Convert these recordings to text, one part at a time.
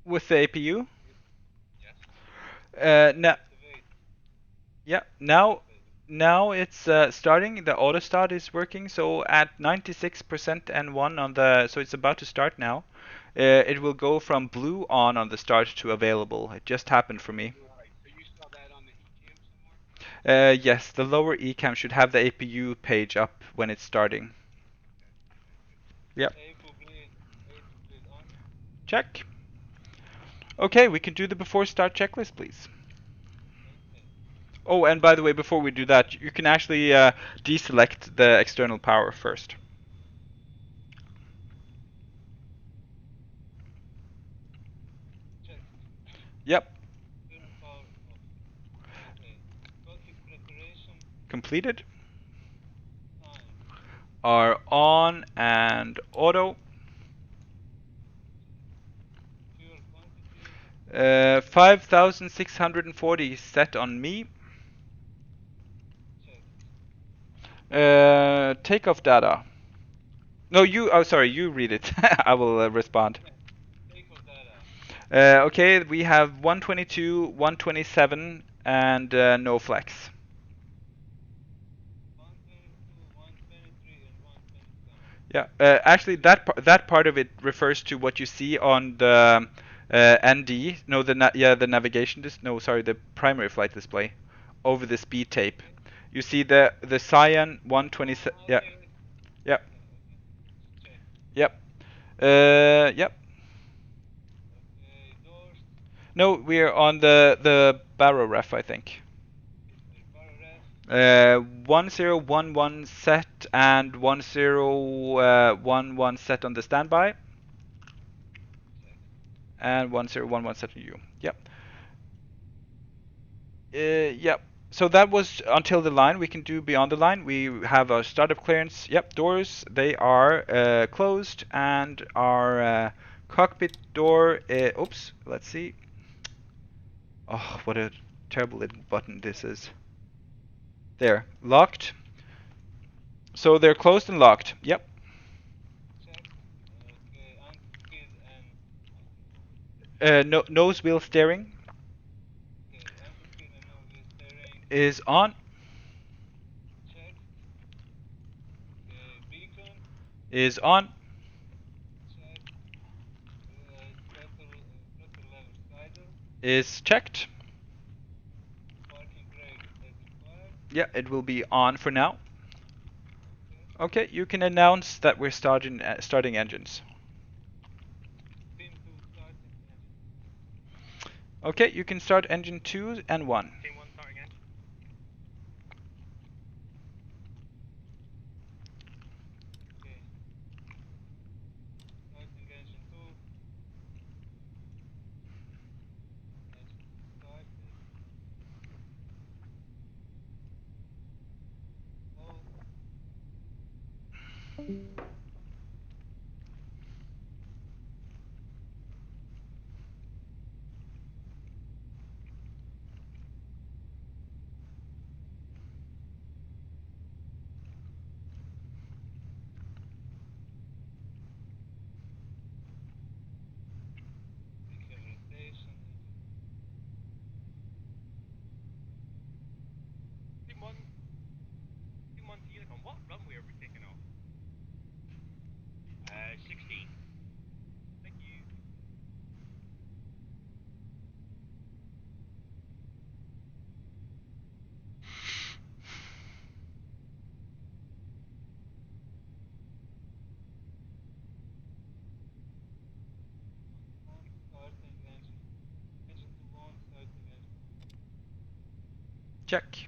with the APU. Now, yeah, now it's starting. The auto start is working. So at 96% N1 on the, so it's about to start now. It will go from blue on the start to available. It just happened for me. Yes, the lower ECAM should have the APU page up when it's starting. Yep. Check. Okay, we can do the before start checklist, please. Oh, and by the way, before we do that, you can actually deselect the external power first. Yep. Completed. Are on and auto. 5,640 set on me. Takeoff data. No, you. Oh, sorry. You read it. I will respond. Okay, we have 122, 127, and no flex. Yeah, actually, that part of it refers to what you see on the ND. No, the navigation no, sorry, the primary flight display over the speed tape. You see the cyan 127. Yeah, yeah, yep, yep. No, we're on the barrow ref, I think. 1011 set and 1011 set on the standby, and 1011 set on you. Yep. Yep. So that was until the line. We can do beyond the line. We have a startup clearance. Yep, doors, they are closed, and our cockpit door, oops, let's see. Oh, what a terrible little button this is. There, locked. So they're closed and locked. Yep. No, nose wheel steering is on. Is on. Is checked. Yeah, it will be on for now. Okay, you can announce that we're starting engines. Okay, you can start engine 2 and 1. Check.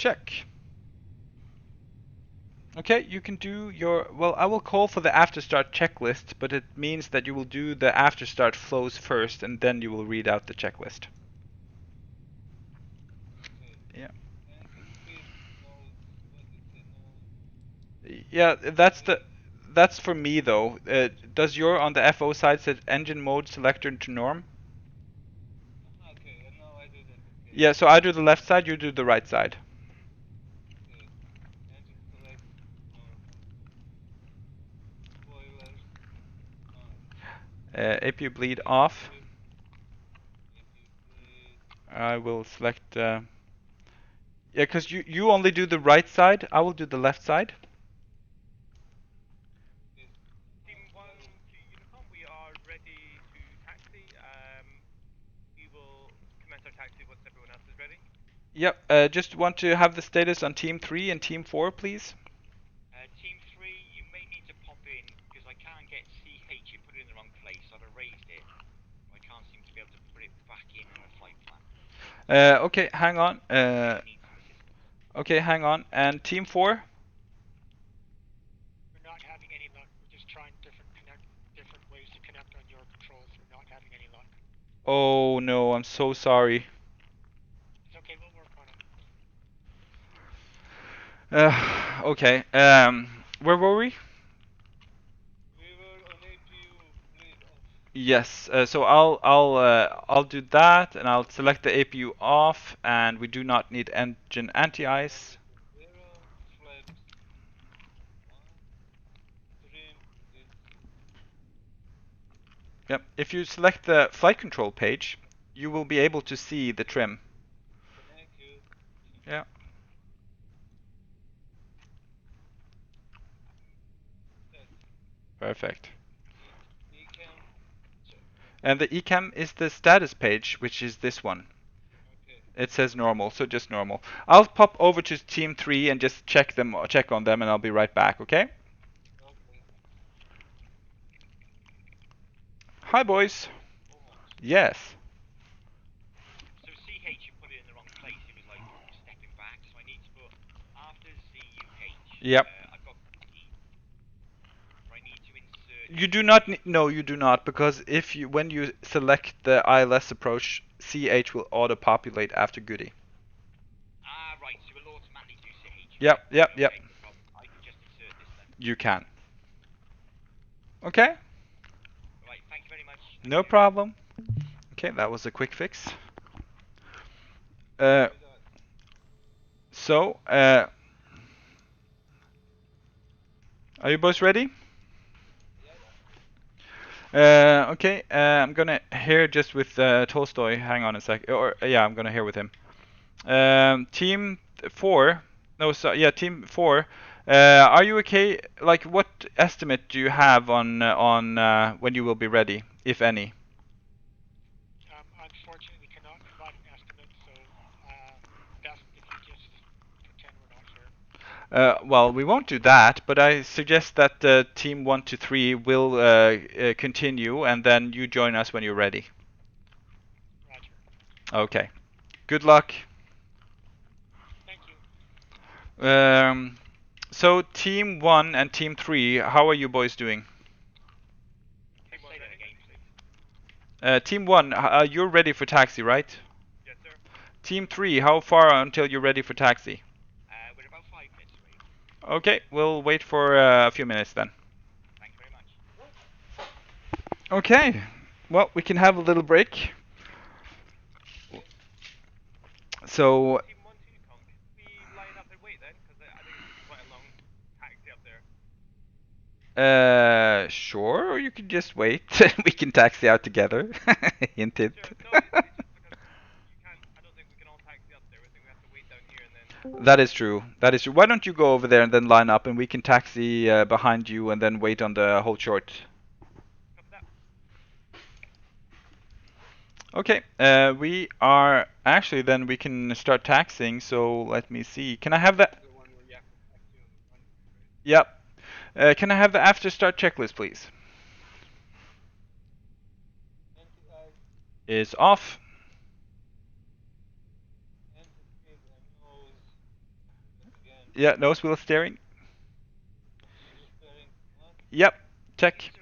Check. Okay, you can do your, well, I will call for the after start checklist, but it means that you will do the after start flows first and then you will read out the checklist. Yeah. Yeah, that's for me though. Does your on the FO side set engine mode selector to norm? Yeah, so I do the left side, you do the right side. APU bleed off. I will select. Yeah, because you only do the right side. I will do the left side. Team 1 to Unicom, we are ready to taxi. We will commence our taxi once everyone else is ready. Yep. Just want to have the status on Team 3 and Team 4, please. Team 3, you may need to pop in because I can't get CH. You put it in the wrong place. I've erased it. I can't seem to be able to put it back in the flight plan. Okay, hang on. Okay, hang on. And Team 4? We're not having any luck. We're just trying different ways to connect on your controls. We're not having any luck. Oh no, I'm so sorry. It's okay, we'll work on it. Okay. Where were we? We were on APU bleed off. Yes. So I'll do that, and I'll select the APU off, and we do not need engine anti-ice. Yep. If you select the flight control page, you will be able to see the trim. Thank you. Yeah. Perfect. And the ECAM is the status page, which is this one. Okay. It says normal, so just normal. I'll pop over to Team 3 and just check on them, and I'll be right back, okay? Okay. Hi, boys. Yes. So CH, you put it in the wrong place. It was like stepping back. So I need to put after CUH. Yep. I've got E. I need to insert. You do not no, you do not, because when you select the ILS approach, CH will auto-populate after Goody. Ah, right. So it will automatically do CH. Yep. Okay, I can just insert this then. You can. Okay. Right. Thank you very much. No problem. Okay, that was a quick fix. So, are you both ready? Okay, I'm gonna hear just with Tolstoy. Hang on a sec. Or yeah, I'm gonna hear with him. Team 4. No, so yeah, Team 4. Are you okay? Like, what estimate do you have on when you will be ready, if any? Unfortunately, we cannot provide an estimate, so best if you just pretend we're not here. Well, we won't do that, but I suggest that Team 1 to 3 will continue, and then you join us when you're ready. Roger. Okay. Good luck. Thank you. So Team 1 and Team 3, how are you boys doing? Say that again, please. Team 1, you're ready for taxi, right? Yes, sir. Team 3, how far until you're ready for taxi? We're about 5 minutes away. Okay, we'll wait for a few minutes then. Thank you very much. Okay, well, we can have a little break. So, Team 1 to Unicom, could we line up and wait then? Because I think it's going to be quite a long taxi up there. sure, or you could just wait. We can taxi out together. Hint, hint. Sure, no, it's just because you can't, I don't think we can all taxi up there. I think we have to wait down here and then... That is true. That is true. Why don't you go over there and then line up, and we can taxi behind you and then wait on the whole short. Copy that. Okay, we are actually then we can start taxing. So let me see. Can I have that? The one where you have to taxi on the runway, right? Yep. Can I have the after start checklist, please? Anti-ice, Is off. anti-skid and nose Yeah, nose wheel steering. Yep, check.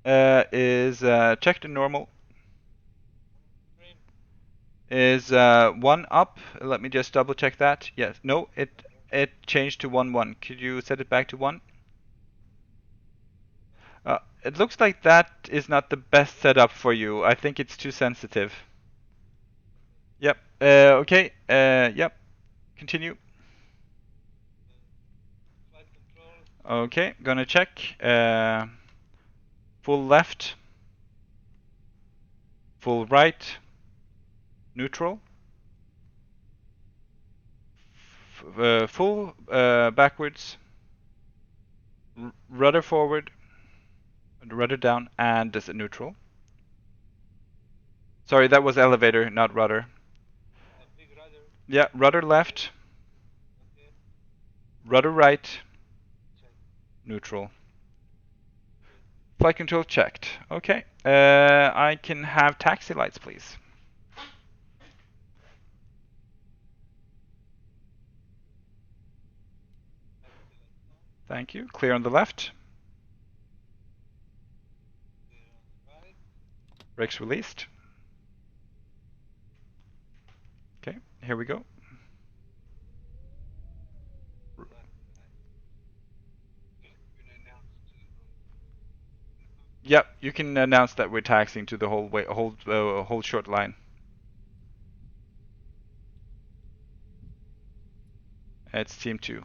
Is check the normal. Is 1 up? Let me just double check that. Yes. No, it changed to 1-1. Could you set it back to 1? It looks like that is not the best setup for you. I think it's too sensitive. Yep. Okay. Yep. Continue. Okay. Gonna check. Full left. Full right. Neutral. Full backwards. Rudder forward. Rudder down. And this is neutral. Sorry, that was elevator, not rudder. Yeah, rudder left. Rudder right. Neutral. Flight control checked. Okay. I can have taxi lights, please. Thank you. Clear on the left. Brakes released. Okay, here we go. Yep, you can announce that we're taxiing to the whole short line. It's team 2.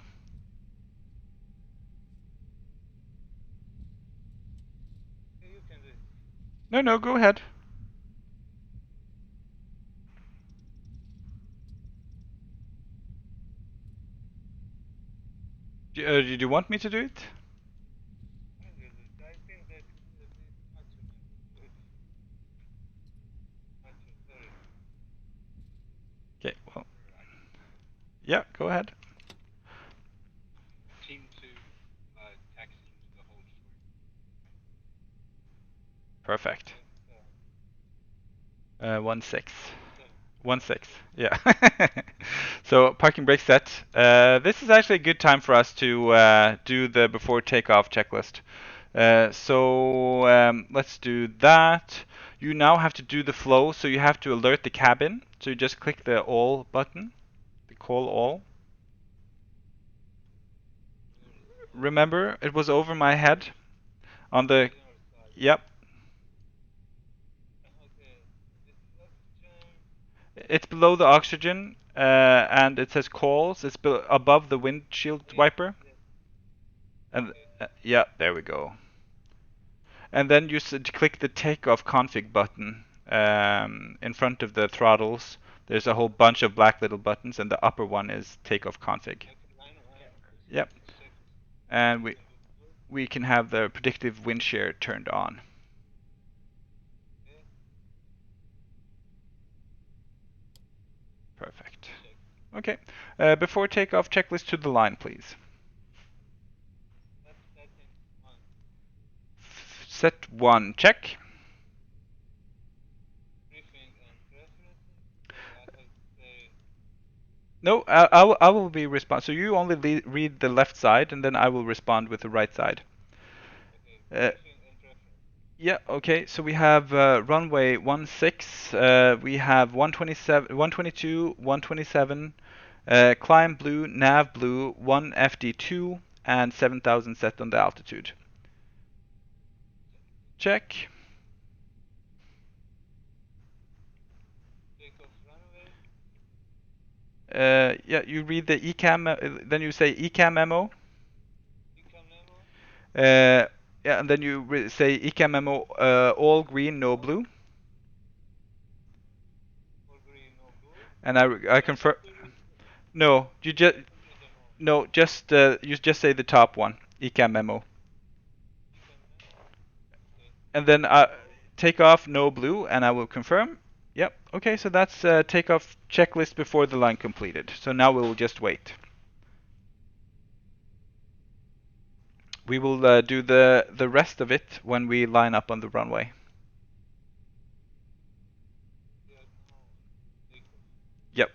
No, go ahead. Do you want me to do it? Okay, well. Yeah, go ahead. Team 2, taxiing to the whole shore. Perfect. 1-6. 1-6. Yeah. So parking brake set. This is actually a good time for us to do the before takeoff checklist. So let's do that. You now have to do the flow, so you have to alert the cabin. So you just click the all button, the call all. Remember, it was over my head on the. Yep. It's below the oxygen, and it says calls. It's above the windshield wiper. And yeah, there we go. And then you click the takeoff config button in front of the throttles. There's a whole bunch of black little buttons, and the upper one is takeoff config. Yep. And we can have the predictive wind shear turned on. Perfect. Okay. Before takeoff, checklist to the line, please. Set 1, check. No, I will be respond. So you only read the left side, and then I will respond with the right side. Yeah, okay. So we have runway 16. We have 127, 122, 127. Climb blue, nav blue, 1 FD2, and 7,000 set on the altitude. Check. Yeah, you read the ECAM, then you say ECAM memo. Yeah, and then you say ECAM memo, all green, no blue. And I confirm. No, you just you just say the top one, ECAM memo. And then takeoff, no blue, and I will confirm. Yep. Okay, so that's takeoff checklist before the line completed. So now we will just wait. We will do the rest of it when we line up on the runway. Yep.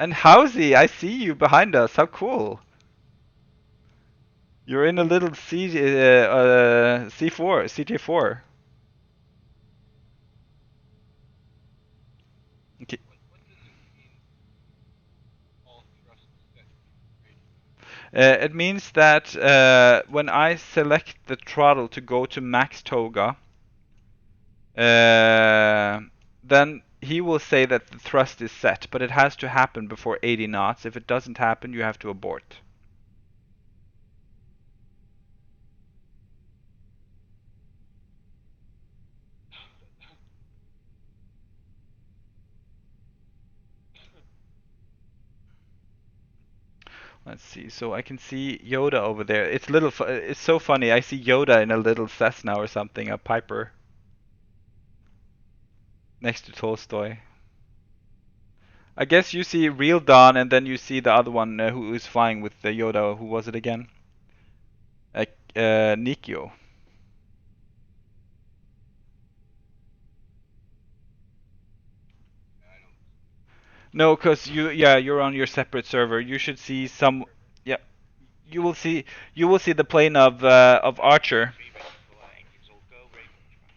And Housie, I see you behind us. How cool! You're in a little C4, CJ4. Okay. It means that when I select the throttle to go to max toga, then he will say that the thrust is set, but it has to happen before 80 knots. If it doesn't happen, you have to abort. Let's see. So I can see Yoda over there. It's it's so funny. I see Yoda in a little Cessna or something, a Piper, next to Tolstoy. I guess you see real Don, and then you see the other one who is flying with the Yoda. Who was it again? Nikio. No, cause you're on your separate server. You should see some. Yeah, you will see the plane of Archer. Be ready for engines all go, ready for pushback.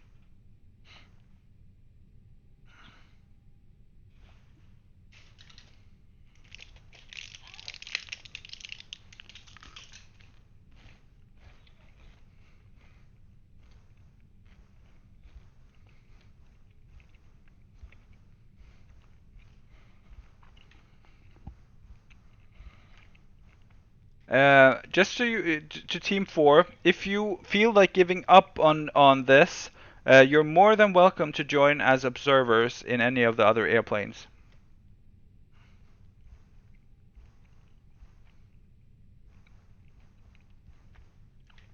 Just so you to Team 4, if you feel like giving up on this, you're more than welcome to join as observers in any of the other airplanes.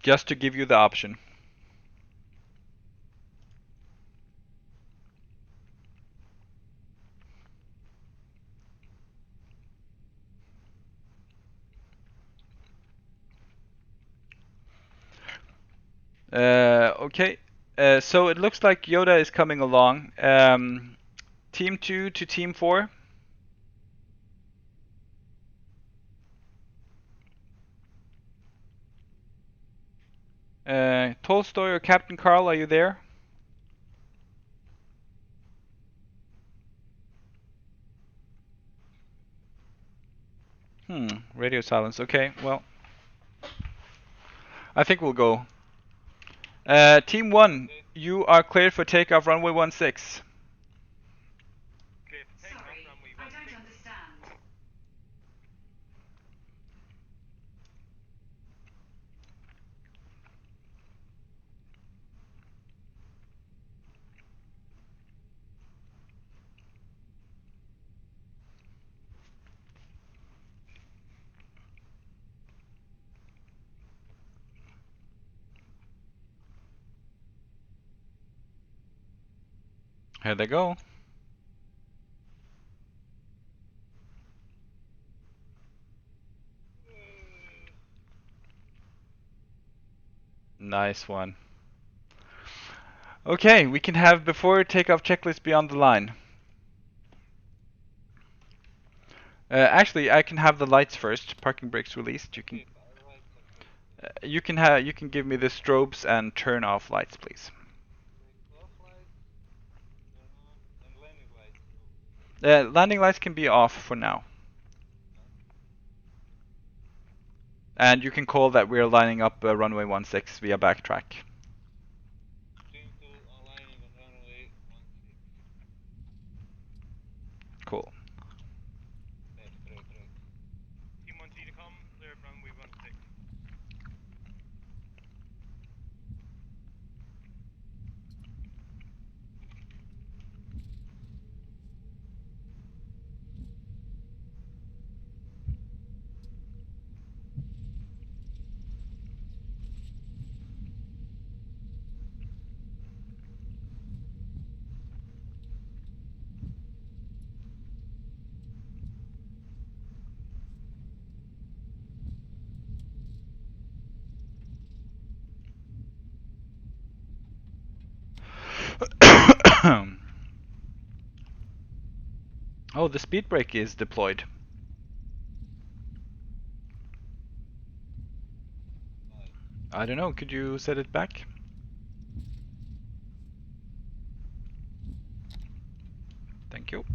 Just to give you the option. Okay. So it looks like Yoda is coming along. Team 2 to Team 4. Tolstoy or Captain Carl, are you there? Radio silence. Okay, well, I think we'll go. Team 1, you are cleared for takeoff runway 16. Clear for takeoff, runway 16. Here they go. Nice one. Okay, we can have before takeoff checklist beyond the line. Actually, I can have the lights first. Parking brakes released. You can give me the strobes and turn off lights, please. Landing lights can be off for now. And you can call that we're lining up runway 16 via backtrack. Cool. Team 1 Tecom, clear of runway 16. Oh, the speed brake is deployed. I don't know, could you set it back? Thank you.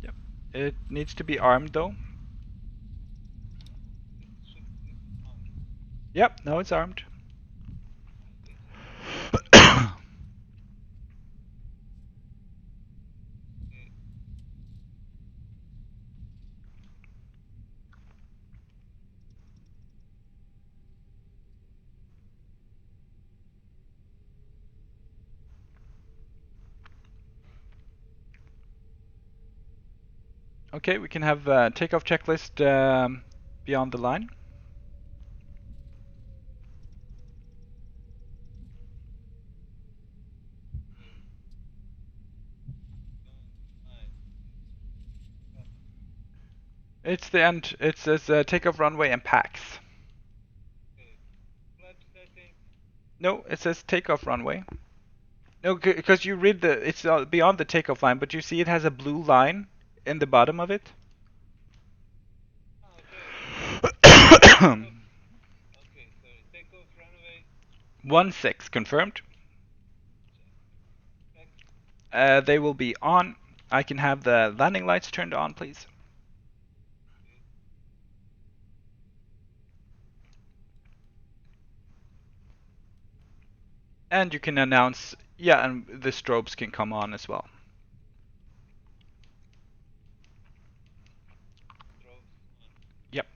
Yep. It needs to be armed though. Yep, now it's armed. Okay, we can have a takeoff checklist beyond the line. It's the end. It says takeoff runway and pax. No, it says takeoff runway. No, because you read it's beyond the takeoff line, but you see it has a blue line in the bottom of it. Okay, 16 confirmed. They will be on. I can have the landing lights turned on, please. And you can announce, yeah, and the strobes can come on as well. Yep.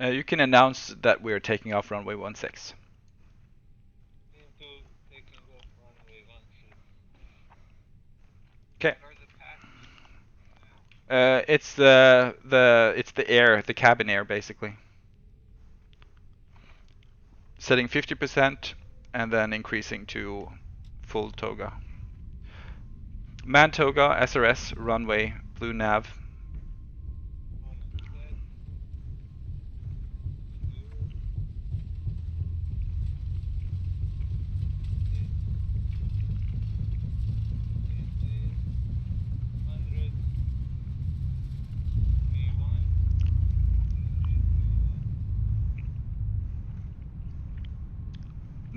You can announce that we're taking off runway 16. Okay. It's the air, the cabin air, basically. Setting 50% and then increasing to full toga. Man toga, SRS, runway, blue nav.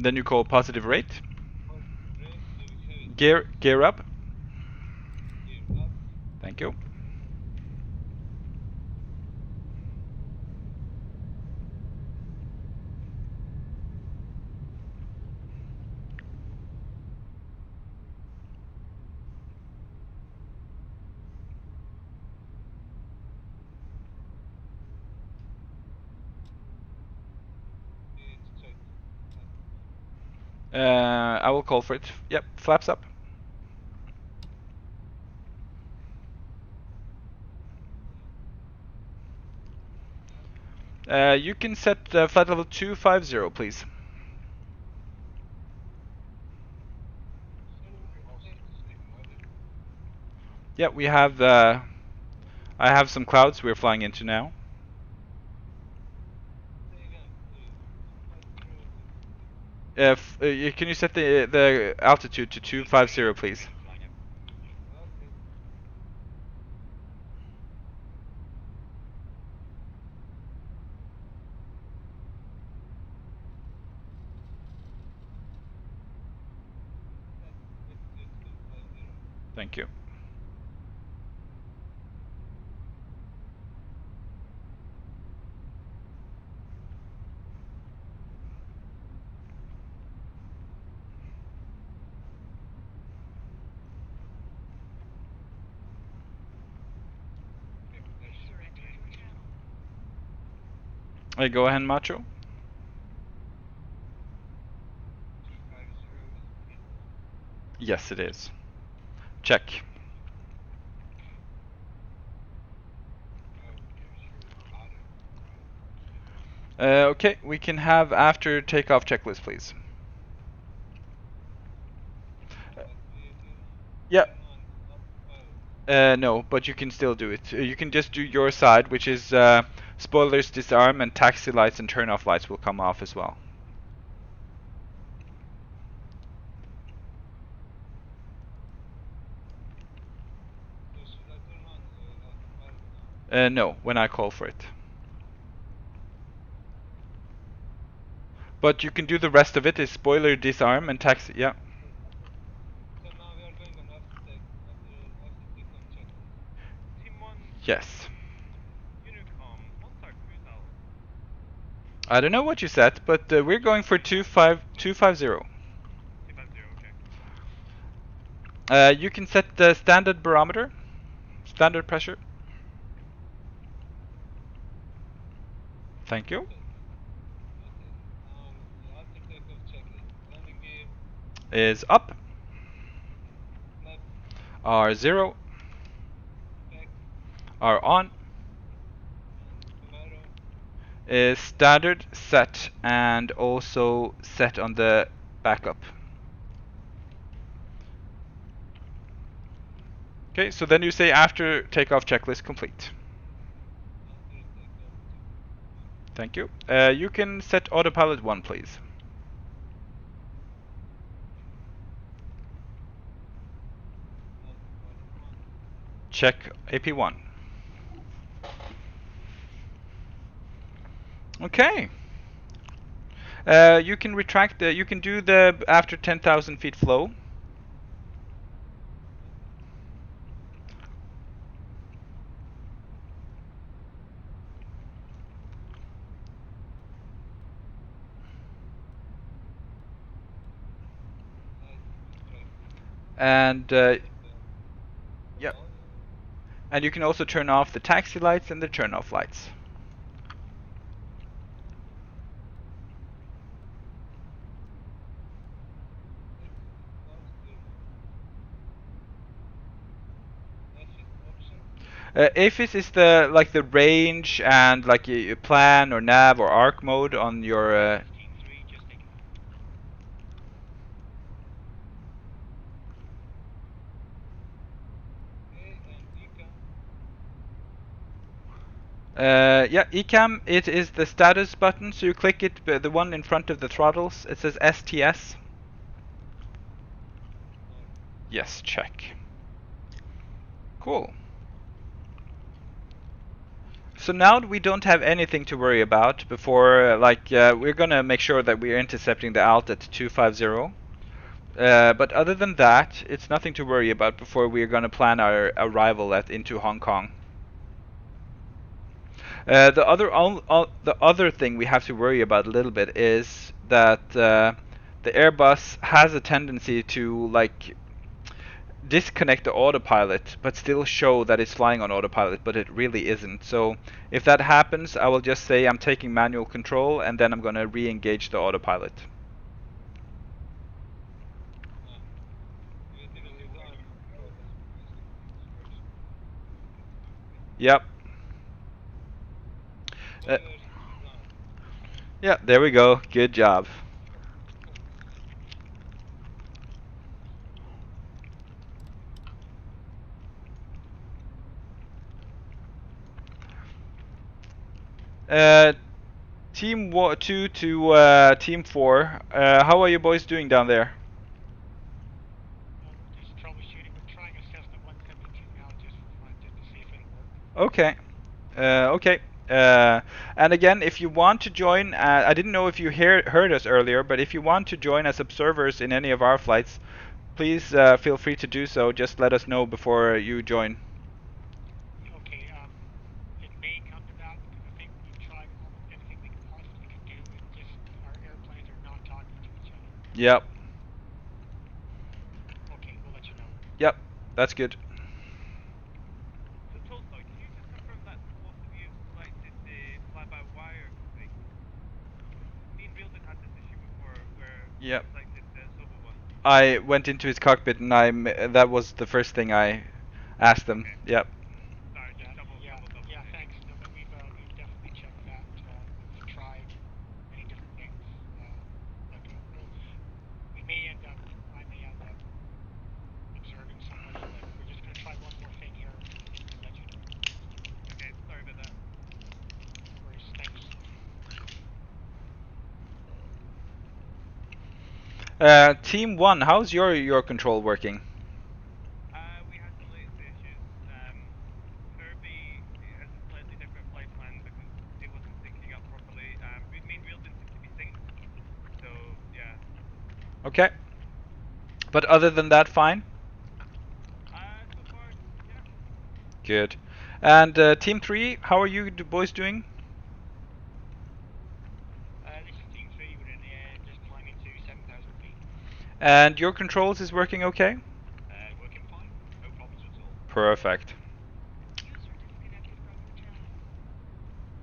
Then you call positive rate. Gear up. Thank you. I will call for it. Yep, flaps up. You can set flight level 250, please. Yeah, we have. I have some clouds we're flying into now. Can you set the altitude to 250, please? Thank you. Go ahead, Macho. Yes, it is. Check. Okay, we can have after takeoff checklist, please. Yeah. No, but you can still do it. You can just do your side, which is spoilers disarm and taxi lights and turn off lights will come off as well. No, when I call for it. But you can do the rest of it, is spoiler disarm and taxi, yeah. So now we are going on after takeoff checklist. Team 1, Yes. Unicom, contact cruise out. I don't know what you set, but we're going for 250. 250, okay. You can set the standard barometer, standard pressure. Thank you. Noted. Noted. Now after takeoff checklist. Landing gear, Is up. flap, R0 back, are on. and gyro. Is standard set and also set on the backup. Okay, so then you say after takeoff checklist complete. After takeoff checklist. Thank you. You can set autopilot 1, please. Autopilot 1. Check AP1. Okay. You can retract you can do the after 10,000 feet flow. Light retract. And yep. Off. And you can also turn off the taxi lights and the turn off lights. Exit off steer mode. AFIS option. AFIS is the like the range and like a plan or nav or arc mode on your Team 3, just taking off. Okay, and ecam. yeah, ECAM, it is the status button, so you click it, the one in front of the throttles, it says STS. Normal. Yes, check. Cool. So now we don't have anything to worry about before, we're gonna make sure that we're intercepting the alt at 250. But other than that, it's nothing to worry about before we're gonna plan our arrival into Hong Kong. The other thing we have to worry about a little bit is that the Airbus has a tendency to like disconnect the autopilot but still show that it's flying on autopilot, but it really isn't. So if that happens, I will just say I'm taking manual control and then I'm going to re-engage the autopilot. We will disarm robots for inspection. Yep. Spoilers disarm. Yeah, there we go. Good job. Uh, Team 2 to Team 4. How are you boys doing down there? Just troubleshooting. We're trying a Cessna 172 now just for fun, just to see if it'll work. Okay. Okay. And again, if you want to join, I didn't know if you heard us earlier, but if you want to join as observers in any of our flights, please feel free to do so. Just let us know before you join. Okay, it may come to that because I think we've tried almost everything we possibly could do. It's just our airplanes are not talking to each other. Yep. Okay, we'll let you know. Yep. That's good. So Tolstoy, can you just confirm that both of you selected the fly-by-wire config? Me and Reelden had this issue before where Yep. we selected the silver one. I went into his cockpit and that was the first thing I asked them. Okay. Yep. Sorry, just double Yeah, checking. thanks. No, but we've definitely checked that. We've tried many different things. Like I may end up observing somebody, but we're just gonna try one more thing here and let you know. Okay, sorry about that. No worries. Thanks. Team 1, how's your control working? We had some latency issues. Kirby has a slightly different flight plan because it wasn't syncing up properly. Me and Reelden seem to be synced. Okay. But other than that, fine? So far, yeah. Good. And Team 3, how are you boys doing? This is Team 3. We're in the air, just climbing to 7,000 feet. And your controls is working okay? Working fine. No problems at all. Perfect. User disconnected from your channel.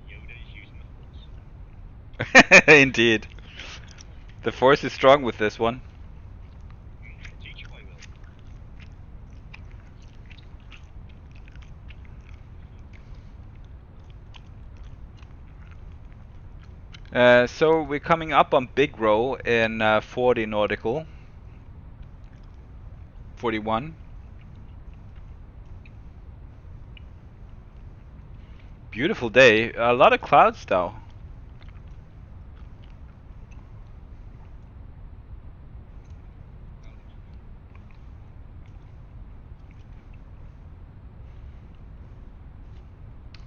Yoda is using the Force. Indeed. The force is strong with this one. Teach you I will. So we're coming up on big roll in 40 nautical. 41. Beautiful day. A lot of clouds though.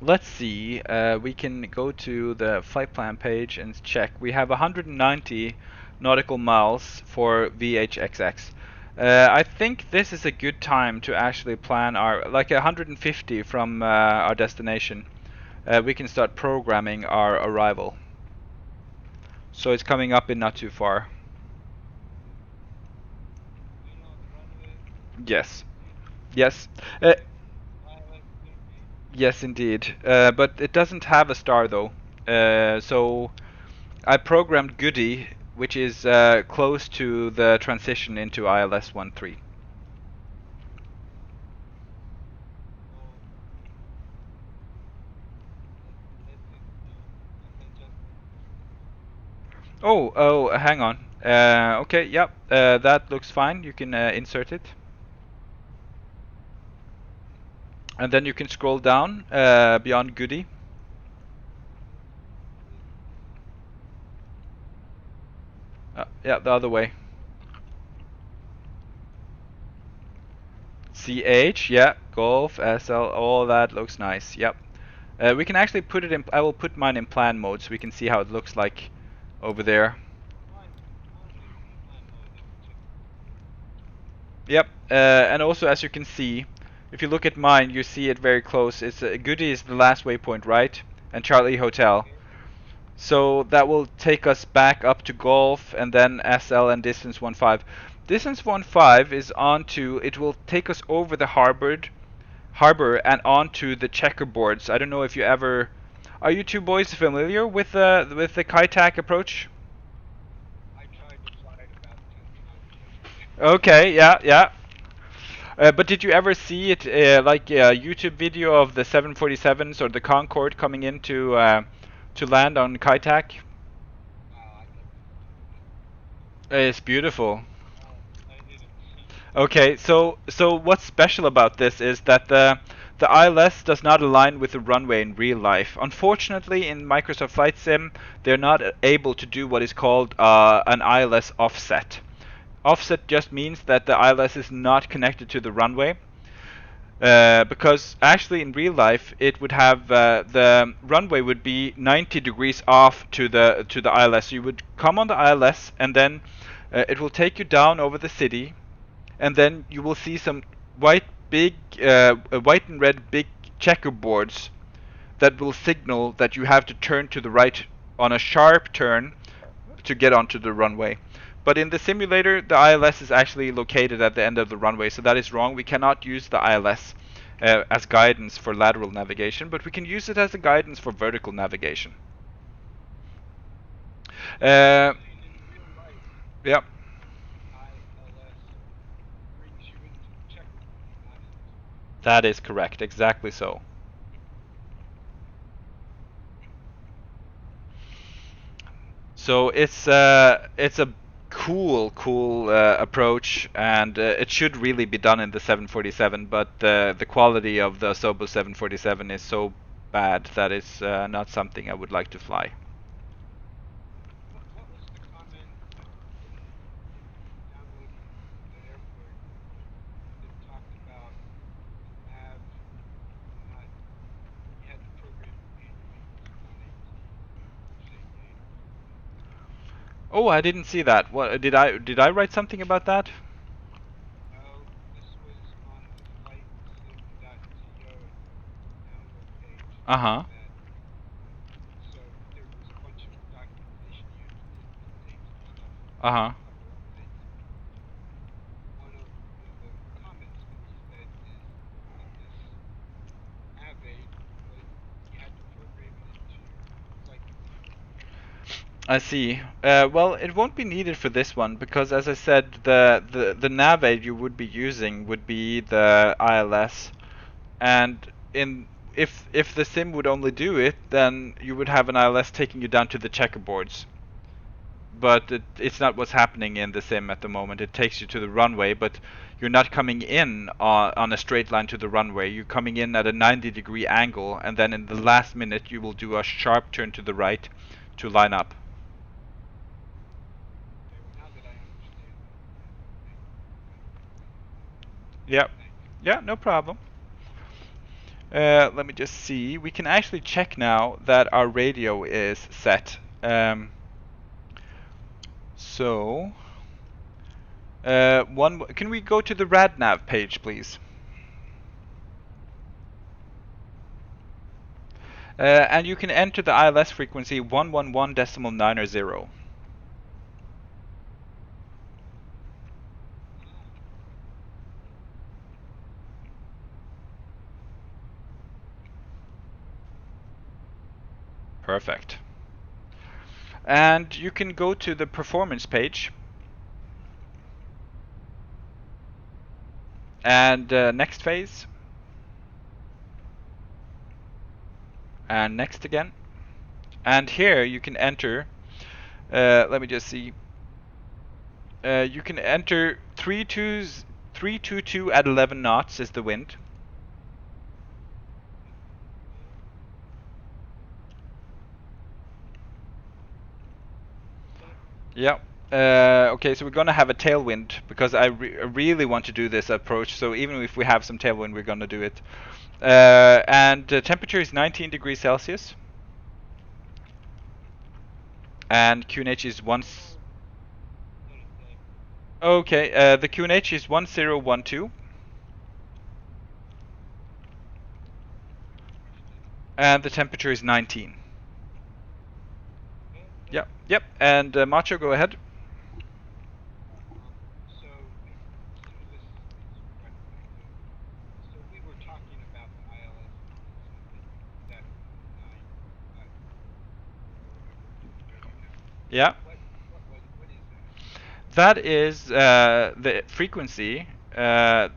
Let's see. We can go to the flight plan page and check. We have 190 nautical miles for VHXX. I think this is a good time to actually plan our, like 150 from our destination. We can start programming our arrival. So it's coming up in not too far. You know the runway. Yes. Yes. Uh, ILS 30. yes, indeed. But it doesn't have a star though. So I programmed Goody, which is close to the transition into ILS 1.3. So let's see. I can just. Oh, hang on. Okay, yep, that looks fine. You can insert it. And then you can scroll down beyond Goody. Yeah, the other way. CH, yeah, Golf, SL, all that looks nice. Yep. We can actually put it in. I will put mine in plan mode so we can see how it looks like over there. Mine's in plan mode. Let me check. Yep, and also as you can see, if you look at mine, you see it very close. It's Goody is the last waypoint, right? And Charlie Hotel. Okay. So that will take us back up to Golf and then SL and distance 15. Distance 15 is onto. It will take us over the harbor and onto the checkerboards. I don't know if you ever. Are you two boys familiar with the Kaitak approach? I tried to fly it about 10 times yesterday. Okay, yeah, yeah. But did you ever see it, like a YouTube video of the 747s or the Concorde coming in to land on Kaitak? I never saw that. It's beautiful. I didn't. Okay, so what's special about this is that the ILS does not align with the runway in real life. Unfortunately, in Microsoft Flight Sim, they're not able to do what is called an ILS offset. Offset just means that the ILS is not connected to the runway. Because actually in real life it would have the runway would be 90 degrees off to the ILS. So you would come on the ILS and then it will take you down over the city, and then you will see some white big white and red big checkerboards that will signal that you have to turn to the right on a sharp turn to get onto the runway. But in the simulator, the ILS is actually located at the end of the runway, so that is wrong. We cannot use the ILS as guidance for lateral navigation, but we can use it as a guidance for vertical navigation. You're Uh, saying in real life, yeah, ILS brings you into the checkerboard, not into. that is correct. Exactly so. So it's a cool approach, and it should really be done in the 747. But the quality of the Asobo 747 is so bad that it's not something I would like to fly. What was the comment when you downloaded the airport that talked about the nav not you had to program it manually, it was not able to save data or something like that. Oh, I didn't see that. What did I write something about that? No, this was on the flightsim.to download page Uh-huh. that so there was a bunch of documentation you had to put in dates and stuff, Uh-huh. a couple updates. One of the comments that he said is that this nav aid was you had to program it into your flight computer. I see. Well, it won't be needed for this one because, as I said, the nav aid you would be using would be the ILS, and in if the sim would only do it, then you would have an ILS taking you down to the checkerboards. But it's not what's happening in the sim at the moment. It takes you to the runway, but you're not coming in on a straight line to the runway. You're coming in at a 90-degree angle, and then in the last minute you will do a sharp turn to the right to line up. Okay, well now that I understand that, thank you. Yep. Thanks. Yeah, no problem. Let me just see. We can actually check now that our radio is set. So, can we go to the RadNav page, please? And you can enter the ILS frequency 111.900. Perfect. And you can go to the performance page. And next phase. And next again. And here you can enter, let me just see. You can enter 322 at 11 knots is the wind. Yeah. Okay, so we're gonna have a tailwind because I really want to do this approach. So even if we have some tailwind, we're gonna do it. And the temperature is 19 degrees Celsius. And QNH is once. Okay, the QNH is 1012. And the temperature is 19. Yep, yep. And Macho, go ahead. So some of this is repetitive. So we were talking about the ILS that 9 or whatever radio now. Yeah. What is that? That is the frequency that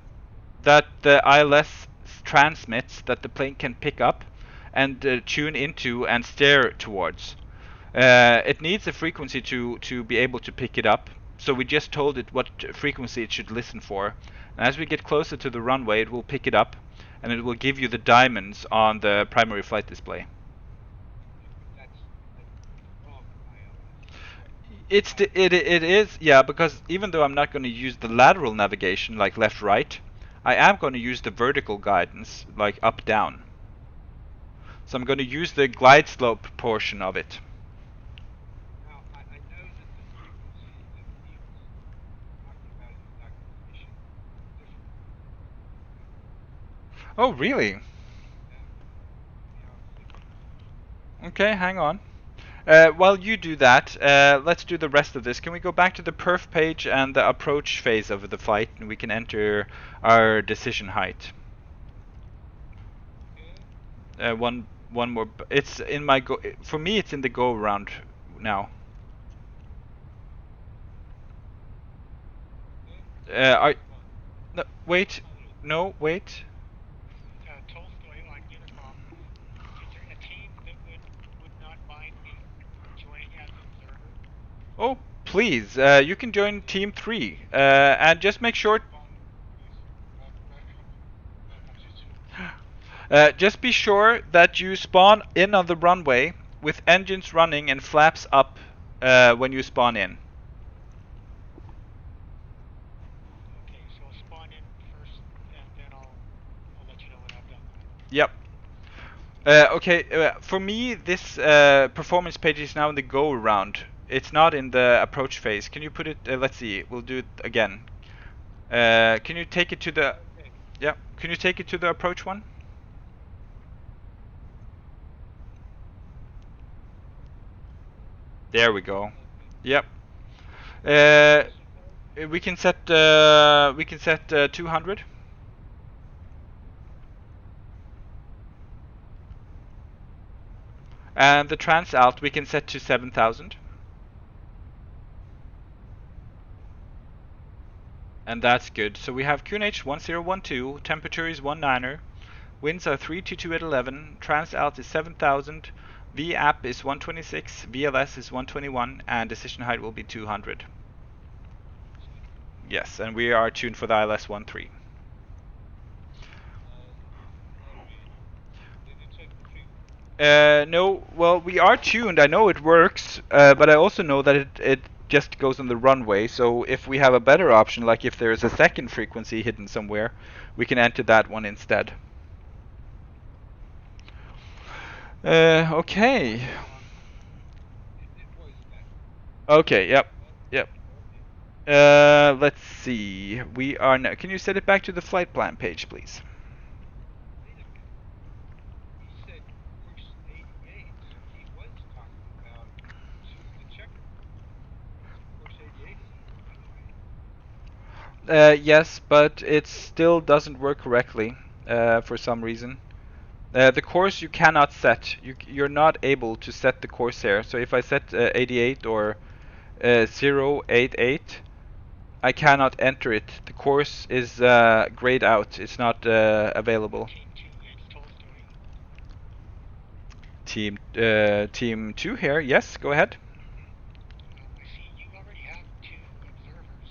the ILS transmits that the plane can pick up and tune into and steer towards. It needs a frequency to be able to pick it up. So we just told it what frequency it should listen for. And as we get closer to the runway, it will pick it up, and it will give you the diamonds on the primary flight display. But that's like the wrong ILS. It is, yeah, because even though I'm not going to use the lateral navigation like left right, I am going to use the vertical guidance like up down. So I'm going to use the glide slope portion of it. Now I know that the frequency that he was talking about in the documentation is different. Oh, really? Yeah. See how it fits. Okay, hang on. While you do that, let's do the rest of this. Can we go back to the perf page and the approach phase of the flight, and we can enter our decision height. One more. It's in my go. For me, it's in the go around now. No, wait. No, wait. Tolstoy on Unicom, is there a team that would not mind me joining as an observer? Oh, please. You can join Team 3. And just make sure. Just be sure that you spawn in on the runway with engines running and flaps up when you spawn in. Okay, so I'll spawn in first, and then I'll let you know when I've done that. Yep. Okay, for me, this performance page is now in the go around. It's not in the approach phase. Can you put it? Let's see. We'll do it again. Can you take it to the? Okay. Yeah. Can you take it to the approach one? There we go. Okay. Yep. Position code? We can set 200. And the trans alt we can set to 7,000. And that's good. So we have QNH 1012, temperature is 19er, winds are 322 at 11, trans alt is 7,000, V app is 126, VLS is 121, and decision height will be 200. Yes, and we are tuned for the ILS 13. Did you check the tune? No, well, we are tuned. I know it works, but I also know that it just goes on the runway. So if we have a better option, like if there is a second frequency hidden somewhere, we can enter that one instead. Okay. It was that. Okay, yep. Yep. Let's see. We are now. Can you set it back to the flight plan page, please? Wait a minute. He said course 88, so he was talking about the checkerboard. Course 88 is on the runway. Yes, but it still doesn't work correctly for some reason. The course you cannot set. You're not able to set the course here. So if I set 88 or 088, I cannot enter it. The course is grayed out. It's not available. Team 2, it's Tolstoy. Team 2 here. Yes, go ahead. I see you already have 2 observers.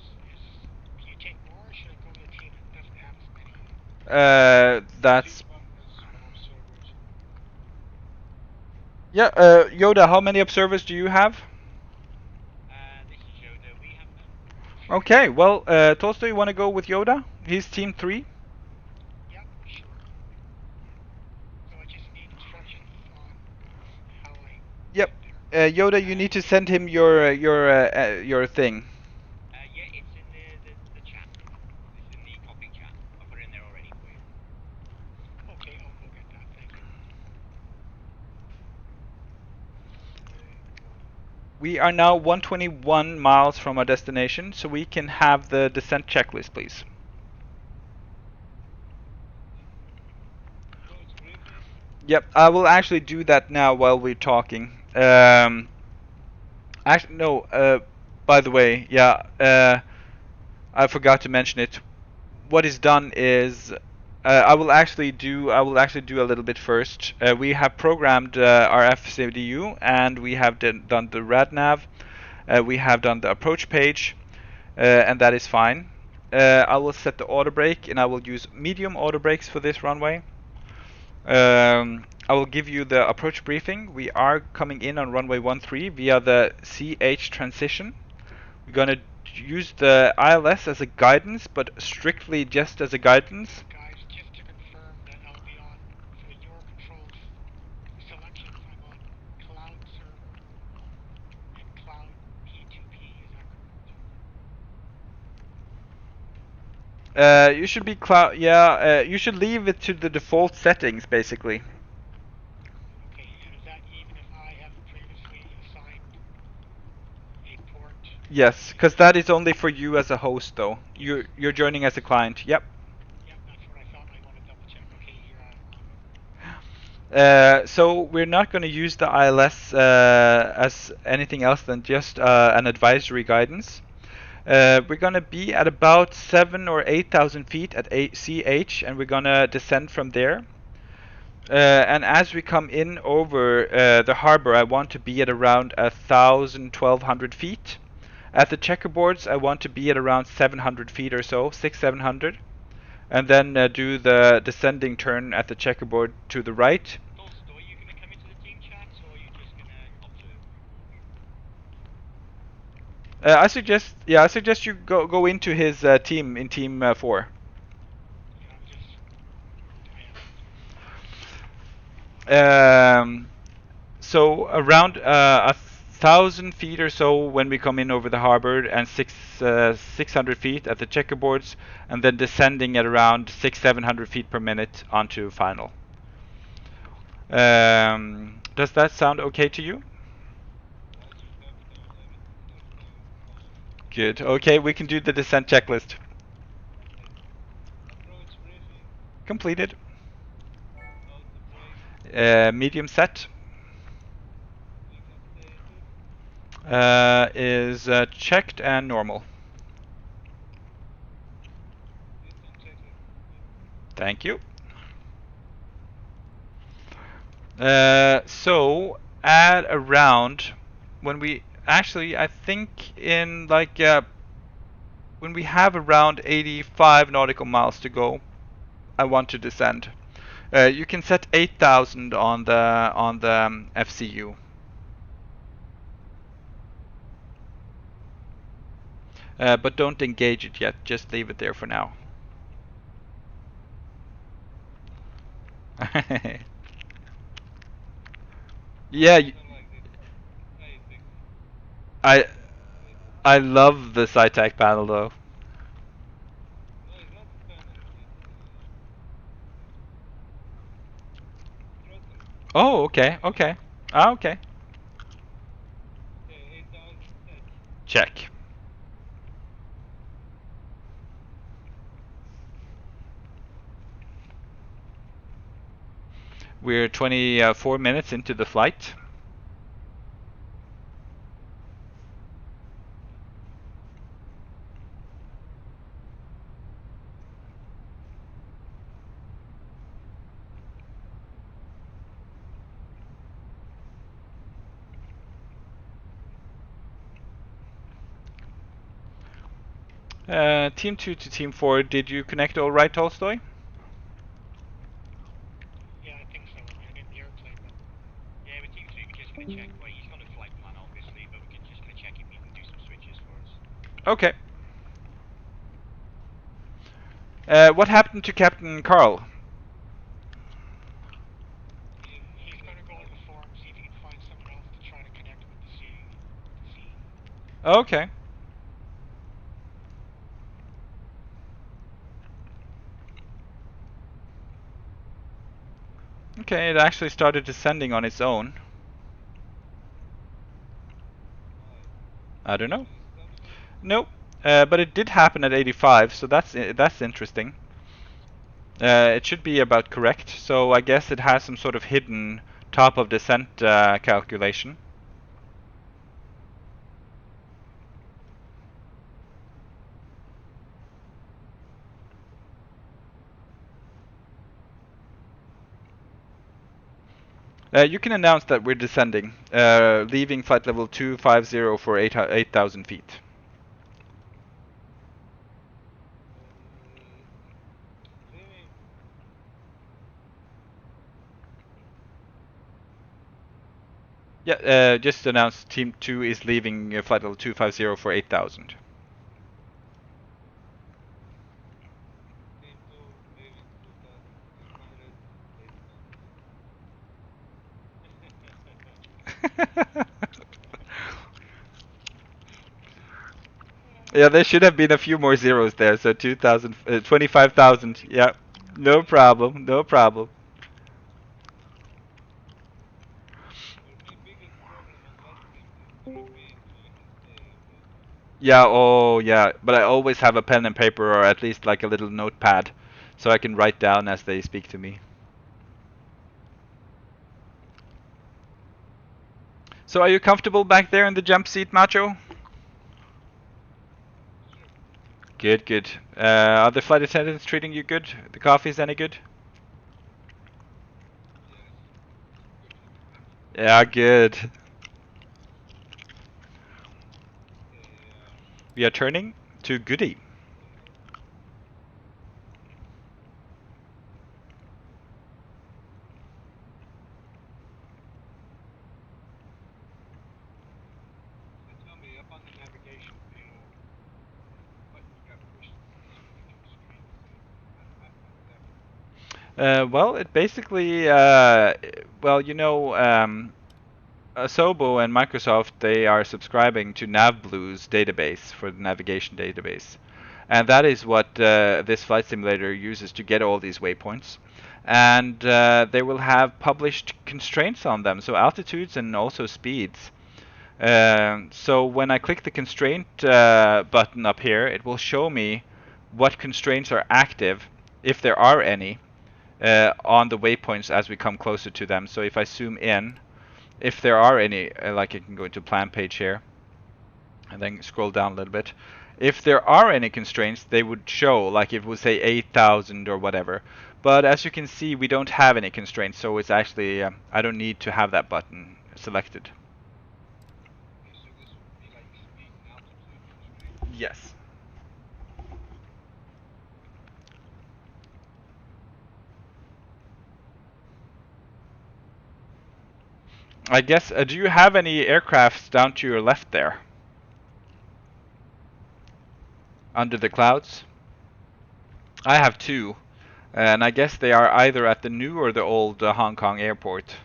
Can you take more, or should I go to the team that doesn't have as many? That's Team 1 has more servers. yeah. Yoda, how many observers do you have? This is Yoda. We have none. Okay, well, Tolstoy, you want to go with Yoda? He's team 3. Yep, sure. So I just need instructions on how I Yep. get there. Yoda, you need to send him your thing. Yeah, it's in the chat. It's in the copy chat. I'll put it in there already for you. Okay, I'll go get that. Thank you. We are now 121 miles from our destination, so we can have the descent checklist, please. Close briefing. Yep, I will actually do that now while we're talking. Actually, no. By the way, yeah. I forgot to mention it. What is done is I will actually do a little bit first. We have programmed our FCDU, and we have done the radnav. We have done the approach page, and that is fine. I will set the auto brake, and I will use medium auto brakes for this runway. I will give you the approach briefing. We are coming in on runway 13 via the CH transition. We're gonna use the ILS as a guidance, but strictly just as a guidance. Guys, just to confirm that I'll be on, for your controls selections, I'm on cloud server and cloud P2P, is that correct? You should be cloud. Yeah, you should leave it to the default settings, basically. Okay, and is that even if I have previously assigned a port? Yes, because that is only for you as a host, though. You're joining as a client. Yep. Yep, that's what I thought. I want to double check. Okay, here I'm on. So we're not going to use the ILS as anything else than just an advisory guidance. We're going to be at about 7,000 or 8,000 feet at CH, and we're going to descend from there. And as we come in over the harbor, I want to be at around 1,000, 1,200 feet. At the checkerboards, I want to be at around 700 feet or so, 600, 700. And then do the descending turn at the checkerboard to the right. Tolstoy, you gonna come into the team chat, or are you just gonna observe? I suggest you go into his team in team 4. Yeah, I'm just. So around 1,000 feet or so when we come in over the harbor, and 600 feet at the checkerboards, and then descending at around 600-700 feet per minute onto final. Does that sound okay to you? Good. Okay, we can do the descent checklist. Approach briefing. Completed. Auto brake. Medium set Beacon status. is checked and normal. Descent checklist. Thank you. So at around when we actually, I think in like when we have around 85 nautical miles to go, I want to descend. You can set 8,000 on the FCU. But don't engage it yet. Just leave it there for now. Yeah, I I love the SciTech panel though. No, it's not the panel. It's throttle. Oh, okay, okay. Ah, okay. Okay, 8,000 set. Check. We're 24 minutes into the flight. Team 2 to Team 4, did you connect all right, Tolstoy? Yeah, I think so. I'm in the airplane, but Yeah, with Team 3, we're just going to check. Well, he's got a flight plan, obviously, but we're just going to check if he can do some switches for us. Okay. What happened to Captain Carl? he's going to go on the forum, see if he can find someone else to try to connect with the sea. Okay. Okay, it actually started descending on its own. I don't know. Nope. But it did happen at 85, so that's interesting. It should be about correct, so I guess it has some sort of hidden top of descent calculation. You can announce that we're descending, leaving flight level 250 for 8,000 feet. Leaving. Yeah, just announce Team 2 is leaving flight level 250 for 8,000. Team 2 leaving 2,500. Yeah, there should have been a few more zeros there, so 2,000, 25,000. Yeah, no problem, no problem. For me, biggest problem on that thing is gonna be to even stay, okay? Yeah, oh yeah, but I always have a pen and paper, or at least like a little notepad, so I can write down as they speak to me. So are you comfortable back there in the jump seat, Macho? Sure. Good, good. Are the flight attendants treating you good? The coffee's any good? Yes. Good. Yeah, good. Okay, We are turning to Goody. so tell me, up on the navigation panel, what you got pushed to your screen? How does that work? Well, it basically, well, you know, Asobo and Microsoft, they are subscribing to NavBlue's database for the navigation database. And that is what this flight simulator uses to get all these waypoints. And they will have published constraints on them, so altitudes and also speeds. So when I click the constraint button up here, it will show me what constraints are active, if there are any, on the waypoints as we come closer to them. So if I zoom in, if there are any, like I can go into plan page here, and then scroll down a little bit. If there are any constraints, they would show, like it would say 8,000 or whatever. But as you can see, we don't have any constraints, so it's actually, I don't need to have that button selected. Okay, so this would be like speed and altitude constraints. Yes. I guess, do you have any aircrafts down to your left there? Under the clouds? I have two, and I guess they are either at the new or the old Hong Kong airport.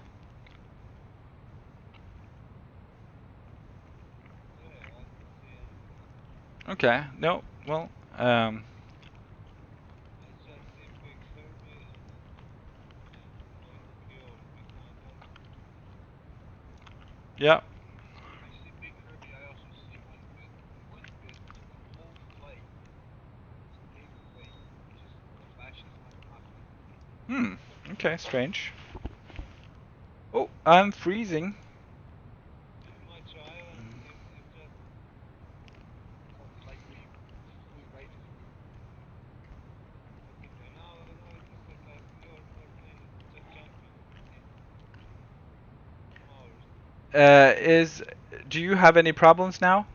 Yeah, I don't see anything. Okay, no, well, I just see Big Kirby and Montreal behind us. yeah. I see Big Kirby. I also see one bit. One bit. The whole flight stays awake. It just flashes like nothing. Okay, strange. Oh, I'm freezing. Yeah, Macho Island. It just like we flew right through. Okay, now it looks like your plane is just jumping from ours. Is do you have any problems now?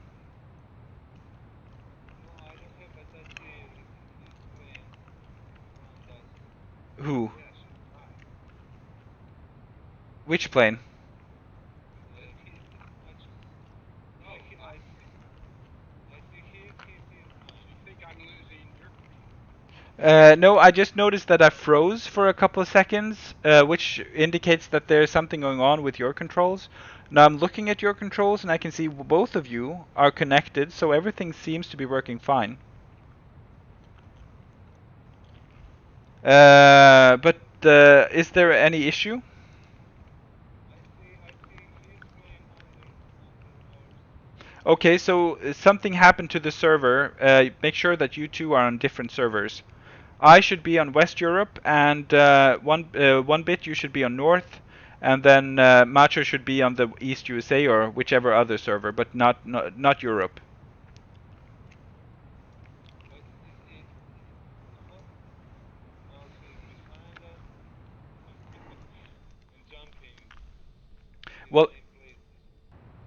No, I don't have, but I see his plane around us. Who? Yeah, should fly. Which plane? This much. No, I see he is fine. You think I'm losing your command? No, I just noticed that I froze for a couple of seconds, which indicates that there's something going on with your controls. Now I'm looking at your controls and I can see both of you are connected, so everything seems to be working fine. But is there any issue? I see his plane under ours. Okay, so something happened to the server. Make sure that you two are on different servers. I should be on West Europe, and one bit you should be on North, and then Macho should be on the East USA or whichever other server, but not Europe. But what? Now he's behind us and jumping in Well, same places.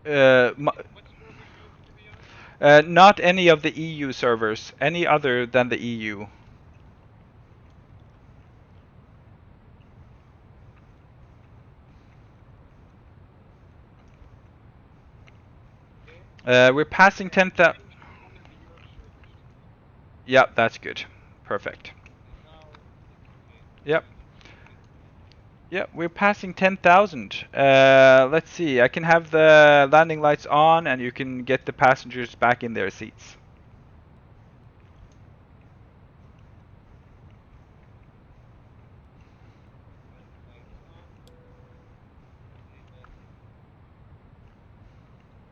uh, What server you to be on? not any of the EU servers, any other than the EU. Okay. We're passing 10,000. Change one of the Europe servers to me. Yeah, that's good. Perfect. And now it's okay. Yep. I'm in cockpit mode again. Yeah, we're passing 10,000. Let's see. I can have the landing lights on, and you can get the passengers back in their seats. Landing lights on. Okay, but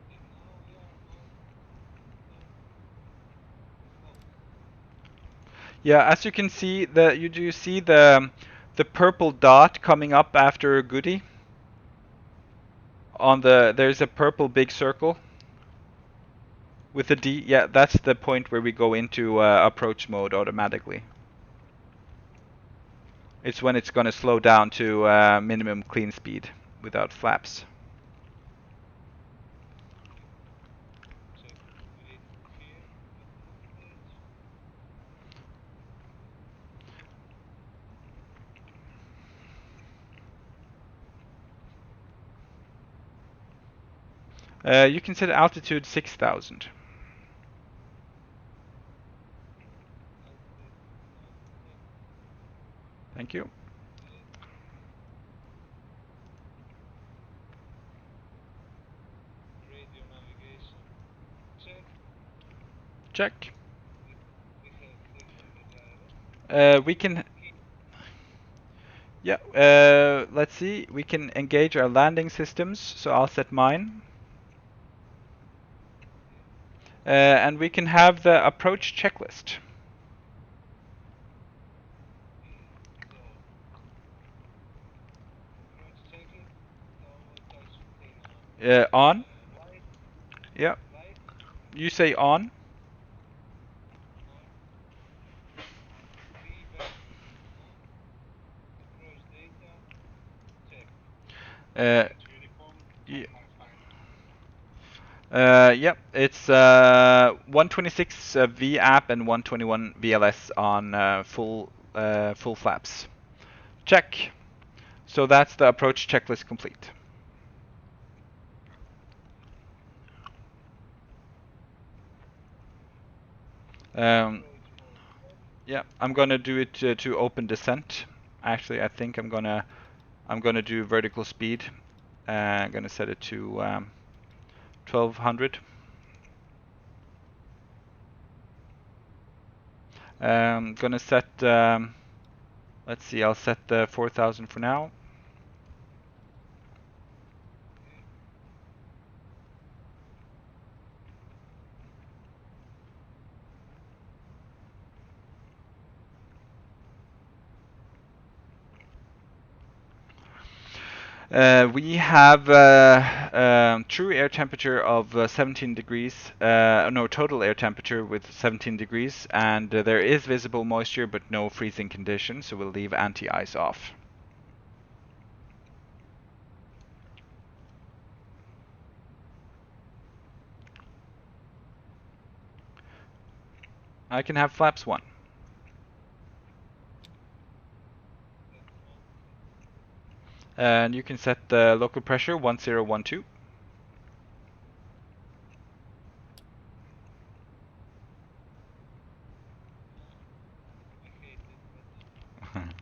okay, now we are on the coast. Yeah, as you can see, you do see the purple dot coming up after Goody. There's a purple big circle with a D. Yeah, that's the point where we go into approach mode automatically. It's when it's going to slow down to minimum clean speed without flaps. Check weight here at plan page. You can set altitude 6,000. Altitude 6,000. Thank you. Okay. Check. We have 600 ILS. We can. Yeah. Let's see. We can engage our landing systems. So I'll set mine. And we can have the approach checklist. So, approach checklist. So what I should say now? On. Light, Yeah. light, You say on. on, feedback, on, approach data, check. Uh, It's uniform yeah. on my side. Yep, it's 126 V app and 121 VLS on full flaps. Check. So that's the approach checklist complete. Approach mode on. Yeah, I'm gonna do it to open descent. Actually, I think I'm gonna do vertical speed. I'm gonna set it to 1200. Gonna set. Let's see. I'll set the 4000 for now. We have true air temperature of 17 degrees, no, total air temperature with 17 degrees, and there is visible moisture but no freezing conditions, so we'll leave anti-ice off. I can have flaps 1. And you can set the local pressure 1012. I hate this button.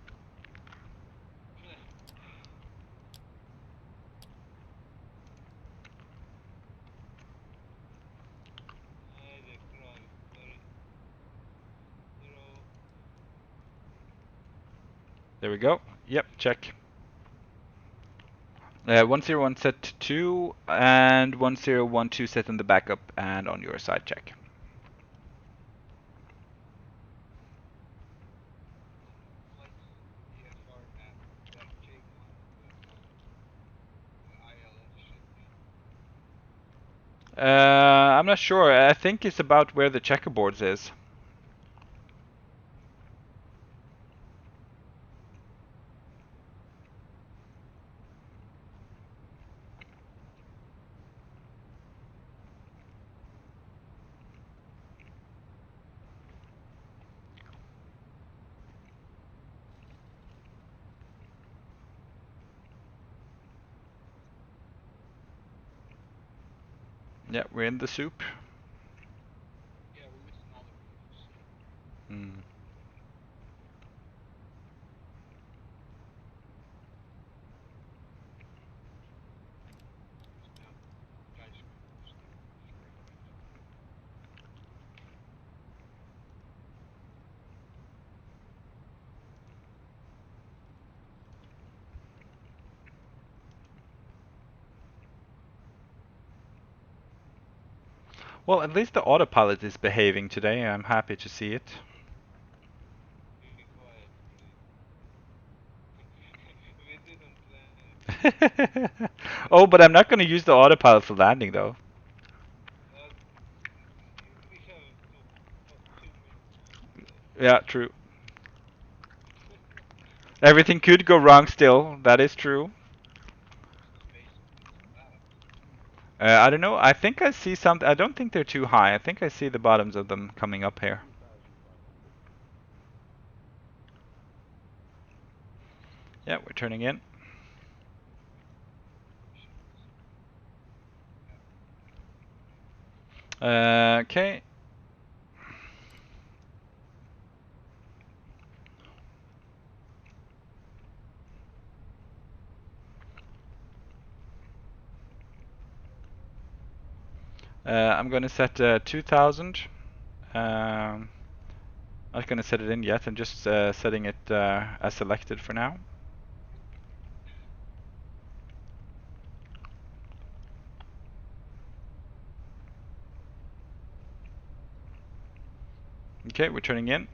The cry. Sorry. Zero. There we go. Yep, check. 101 set to 2 and 1012 set in the backup and on your side, check. What's EFR map that J1 ILS should be? I'm not sure. I think it's about where the checkerboards is. Yeah, we're in the soup. Yeah, we're missing all the roofs. Mm. It's about skyscrapers there. Straight away. Well, at least the autopilot is behaving today. I'm happy to see it. Be quiet, please. We didn't plan it. Oh, but I'm not going to use the autopilot for landing, though. But we have 2 minutes still. Yeah, true. Everything could go wrong still. That is true. Space needs bottoms. I don't know. I think I see some. I don't think they're too high. I think I see the bottoms of them coming up here. 2,500. Yeah, we're turning in. Okay. I'm gonna set 2000 Not gonna set it in yet. I'm just setting it as selected for now. Okay, we're turning in.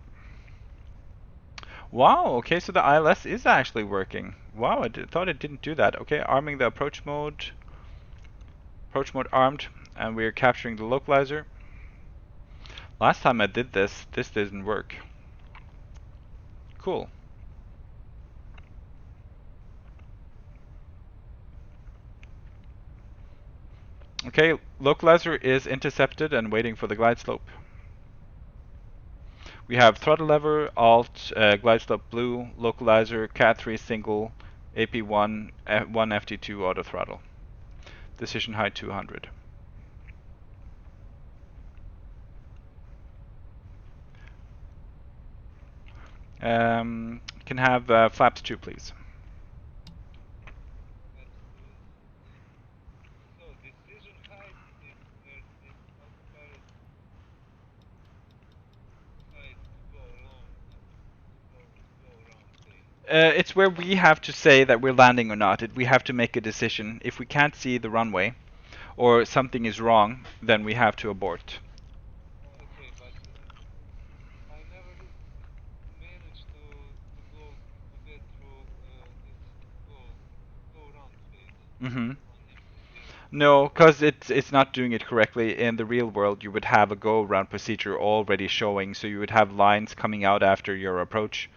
Wow, okay, so the ILS is actually working. Wow, I thought it didn't do that. Okay, arming the approach mode. Approach mode armed, and we're capturing the localizer. Last time I did this didn't work. Cool. Okay, localizer is intercepted and waiting for the glide slope. We have throttle lever, alt, glide slope blue, localizer, cat 3 single, AP1, 1 FT2 auto throttle. Decision height 200. Can have flaps 2, please. So decision height is where this autopilot decides to go around, go around things. It's where we have to say that we're landing or not. We have to make a decision. If we can't see the runway, or something is wrong, then we have to abort. Okay, but I never managed to get through this go around phase Mm-hmm. on MCU. No, because it's not doing it correctly. In the real world, you would have a go-around procedure already showing, so you would have lines coming out after your approach.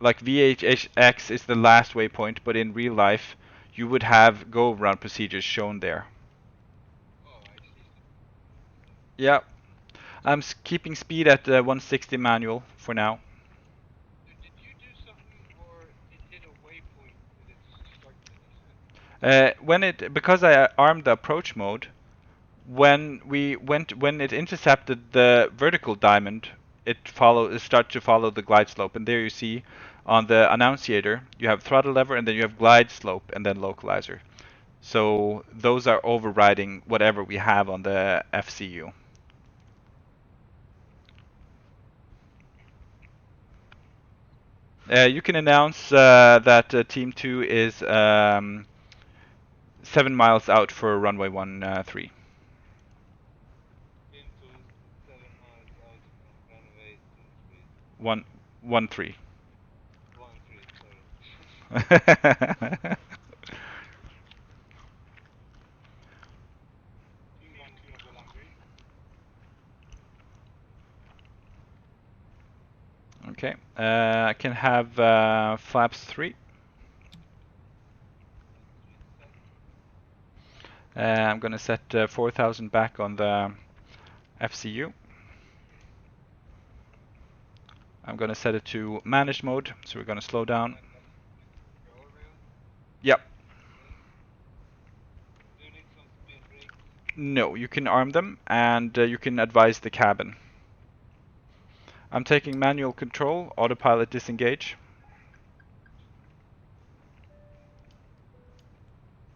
Like VHX is the last waypoint, but in real life, you would have go-around procedures shown there. Oh, I see. Yeah, I'm keeping speed at 160 manual for now. Did you do something, or it hit a waypoint with its start finish? Because I armed the approach mode, when it intercepted the vertical diamond, it start to follow the glide slope, and there you see on the annunciator you have throttle lever, and then you have glide slope, and then localizer. So those are overriding whatever we have on the FCU. You can announce that Team 2 is 7 miles out for runway 13. Into 7 miles out from runway 23. 13. 13, sorry. T12 on the runway. Okay, I can have flaps 3. 13 set. I'm gonna set 4,000 back on the FCU. I'm gonna set it to managed mode, so we're gonna slow down. Control wheel. Yep. Okay. Do you need some speed brakes? No, you can arm them, and you can advise the cabin. I'm taking manual control, autopilot disengage.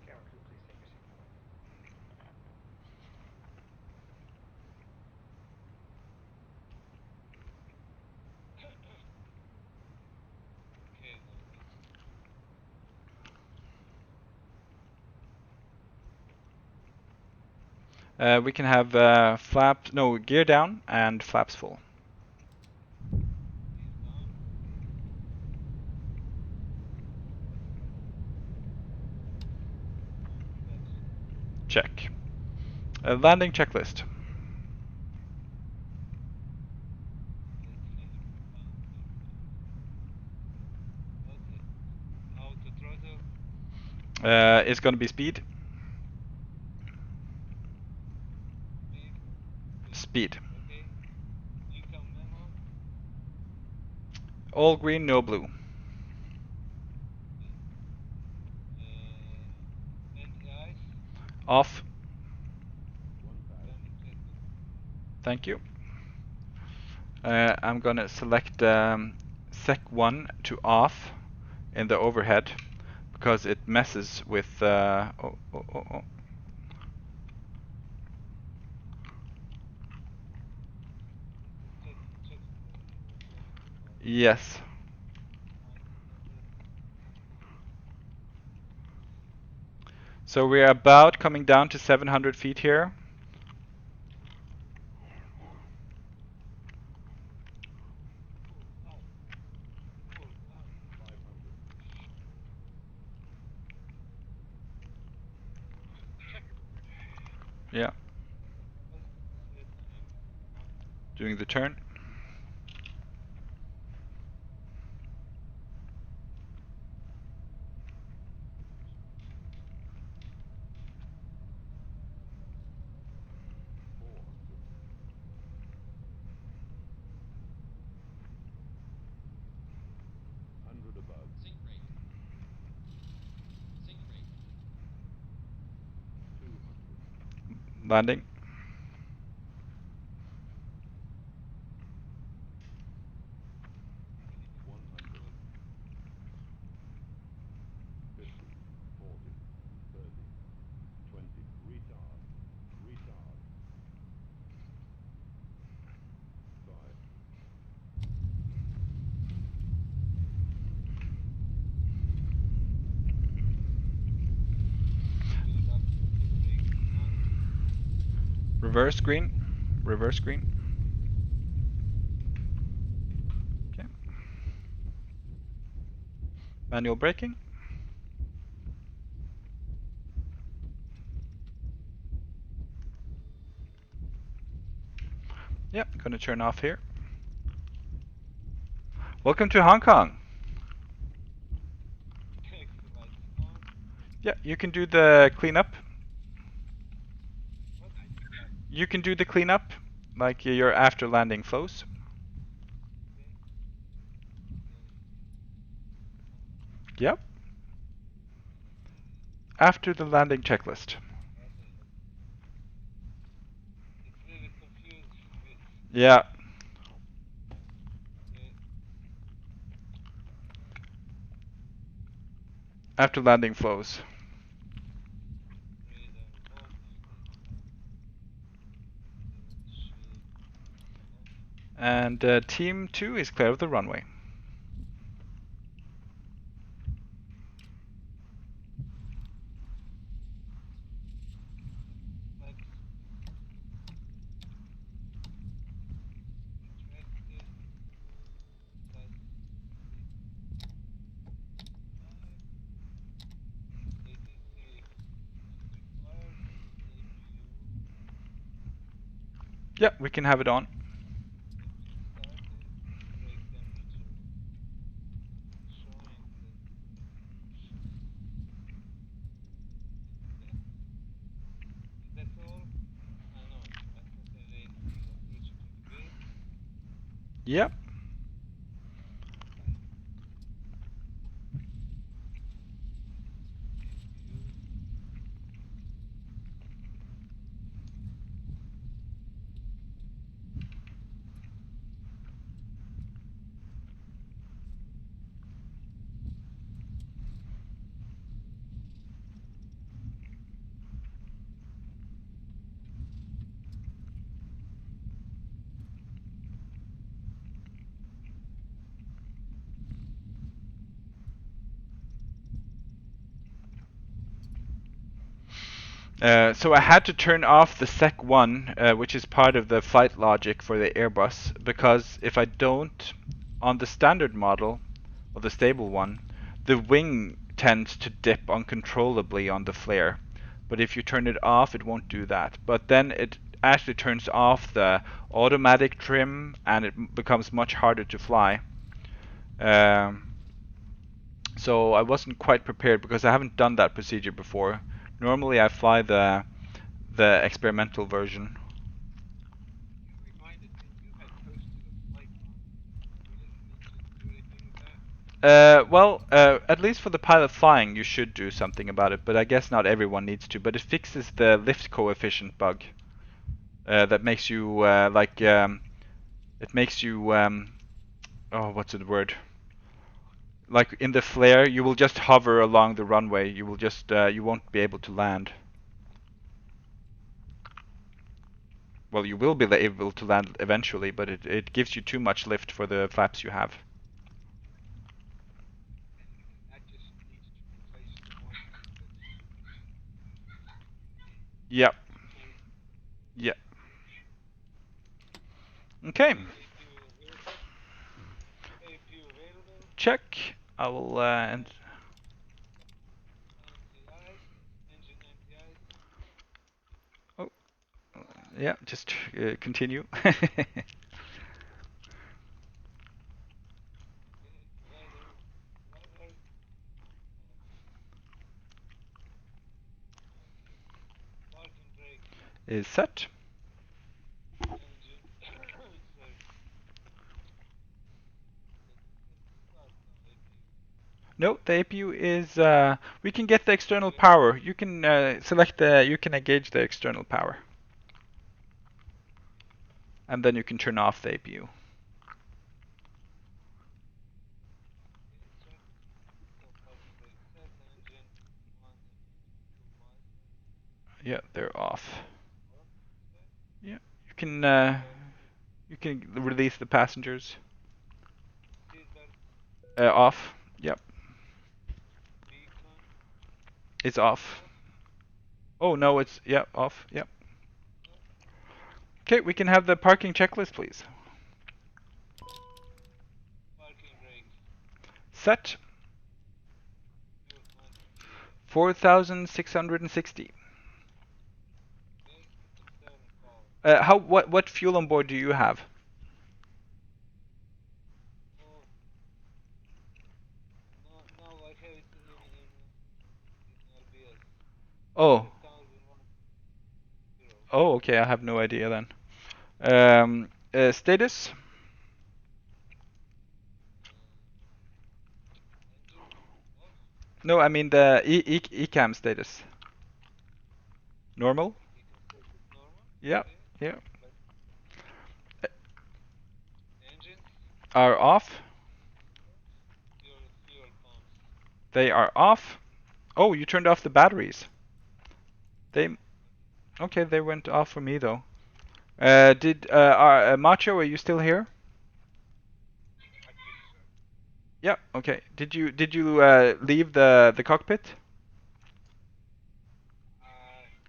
Camera crew, please take your seatbelt. Okay, We can have gear down and flaps full. he's down. Flaps. Check. Landing checklist. Let's see. Okay. Auto throttle. It's gonna be speed. Speed. Speed. Okay. Income memo. All green, no blue. Anti-ice. Off. Landing checklist. Thank you. I'm gonna select sec 1 to off in the overhead because it messes with Yes. So we're about coming down to 700 feet here. Yeah. Doing the turn. Sink rate. Sink rate. Landing. Reverse green. Reverse green. Okay. Manual braking. Yep, gonna turn off here. Welcome to Hong Kong. Yeah, you can do the cleanup. You can do the cleanup, like your after landing flows. Yep. After the landing checklist. Yeah. After landing flows. And team 2 is clear of the runway. Yeah, we can have it on. Yep. So I had to turn off the Sec 1, which is part of the flight logic for the Airbus, because if I don't, on the standard model, or the stable one, the wing tends to dip uncontrollably on the flare. But if you turn it off, it won't do that. But then it actually turns off the automatic trim, and it becomes much harder to fly. So I wasn't quite prepared because I haven't done that procedure before. Normally I fly the experimental version. At least for the pilot flying, you should do something about it, but I guess not everyone needs to. But it fixes the lift coefficient bug that makes you it makes you oh, what's the word? Like in the flare, you will just hover along the runway. You will just you won't be able to land. Well, you will be able to land eventually, but it gives you too much lift for the flaps you have. Yep. Yep. Okay. APU available. Check. I will and Anti-ice. Engine anti-ice. oh yeah, just continue. Weather. Weather. Parking brake. Is set. Engine. Sorry. Start now. APU. No, the APU is we can get the external power. You can select the you can engage the external power. And then you can turn off the APU. Check. So parking brake set. Engine 1 and 2 miles. Yeah, they're off. Off. Set. Yeah, Seatbelt. you can release the passengers. Seatbelt. Off. Yep, Beacon. it's off. Off. Oh no, it's yeah off. Yep. Off. Okay, we can have the parking checklist, please. Parking brakes. Set. Fuel quantity. 4,660. Okay. External power. How what fuel on board do you have? Oh, no, now I have it in RBS. Oh, 5001 euro. oh, okay. I have no idea then. Status? Engine off. No, I mean the ECAM status. Normal? You can set it normal. Yeah, Okay. yeah. But engines, Are off. fuel pumps. They are off. Oh, you turned off the batteries. They okay. They went off for me though. Did Macho? Are you still here? I think so. Yeah. Okay. Did you leave the cockpit?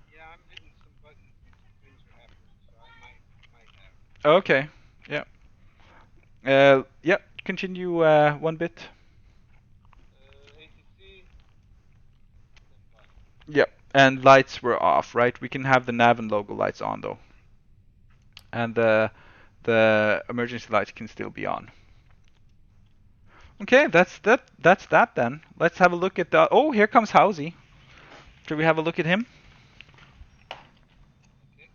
Yeah, I'm hitting some buttons in Windsor Airport, so I might have. Okay. Yeah. Yeah. Continue one bit. ATC, standby. Yep. And lights were off, right? We can have the nav and logo lights on though, and the emergency lights can still be on. Okay, that's that. That's that then. Let's have a look at the. Oh, here comes Housey. Should we have a look at him? Okay.